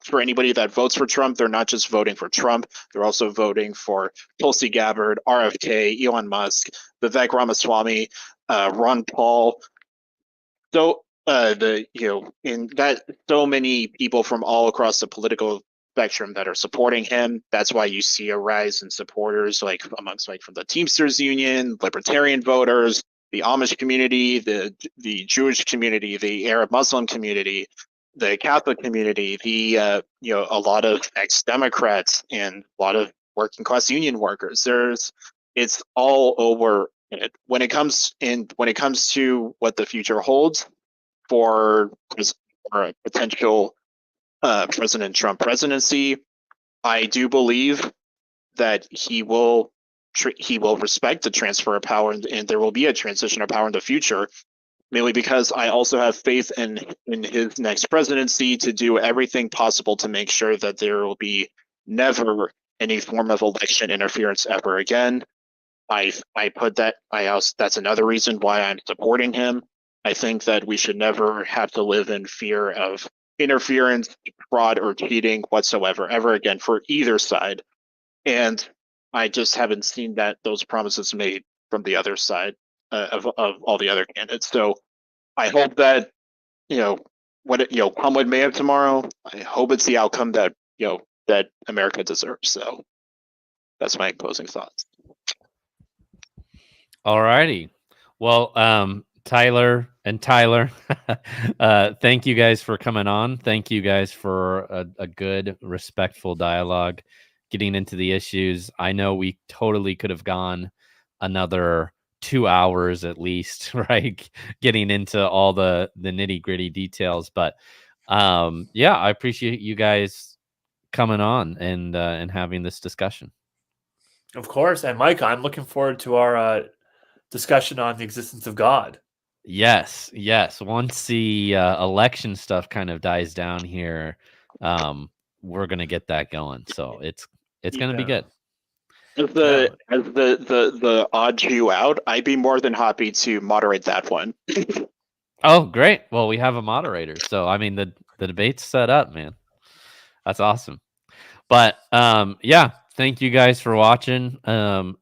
for anybody that votes for Trump, they're not just voting for Trump, they're also voting for Tulsi Gabbard, RFK, Elon Musk, Vivek Ramaswamy, Ron Paul. So in that, so many people from all across the political spectrum that are supporting him. That's why you see a rise in supporters from the Teamsters Union, libertarian voters, the Amish community, the Jewish community, the Arab Muslim community, the Catholic community, a lot of ex-Democrats, and a lot of working class union workers. It's all over it. When it comes to what the future holds for a potential President Trump presidency, I do believe that he will respect the transfer of power, and there will be a transition of power in the future. Mainly because I also have faith in his next presidency to do everything possible to make sure that there will be never any form of election interference ever again. That's another reason why I'm supporting him. I think that we should never have to live in fear of interference, fraud, or cheating whatsoever ever again for either side. And I just haven't seen those promises made from the other side of all the other candidates. So I hope that come what may of tomorrow, I hope it's the outcome that that America deserves. So that's my closing thoughts. All righty. Well, Tyler, thank you guys for coming on. Thank you guys for a good, respectful dialogue, getting into the issues. I know we totally could have gone another 2 hours at least, right? Getting into all the nitty gritty details. But yeah, I appreciate you guys coming on and having this discussion. Of course. And Micah, I'm looking forward to our discussion on the existence of God. Yes. Once the election stuff kind of dies down here, we're gonna get that going. So it's gonna be good. As the odd Jew out, I'd be more than happy to moderate that one. Oh, great. Well, we have a moderator, so I mean the debate's set up, man. That's awesome. But yeah, thank you guys for watching.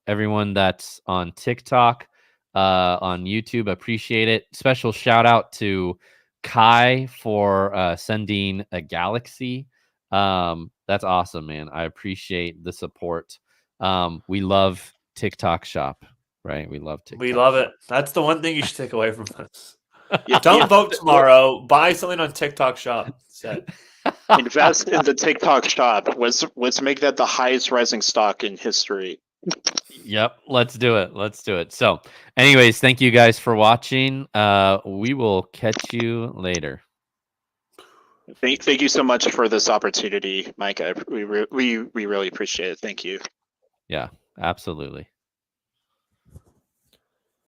Everyone that's on TikTok, on YouTube, appreciate it. Special shout out to Kai for sending a galaxy. That's awesome, man. I appreciate the support. We love TikTok Shop, right? We love TikTok. We love Shop. it. That's the one thing you should take away from us. Yeah, Don't yeah. vote tomorrow. Buy something on TikTok Shop instead. Invest in the TikTok Shop. Let's make that the highest rising stock in history. Yep, let's do it. Let's do it. So, anyways, thank you guys for watching. We will catch you later. Thank you so much for this opportunity, Mike. We really appreciate it. Thank you. Yeah, absolutely.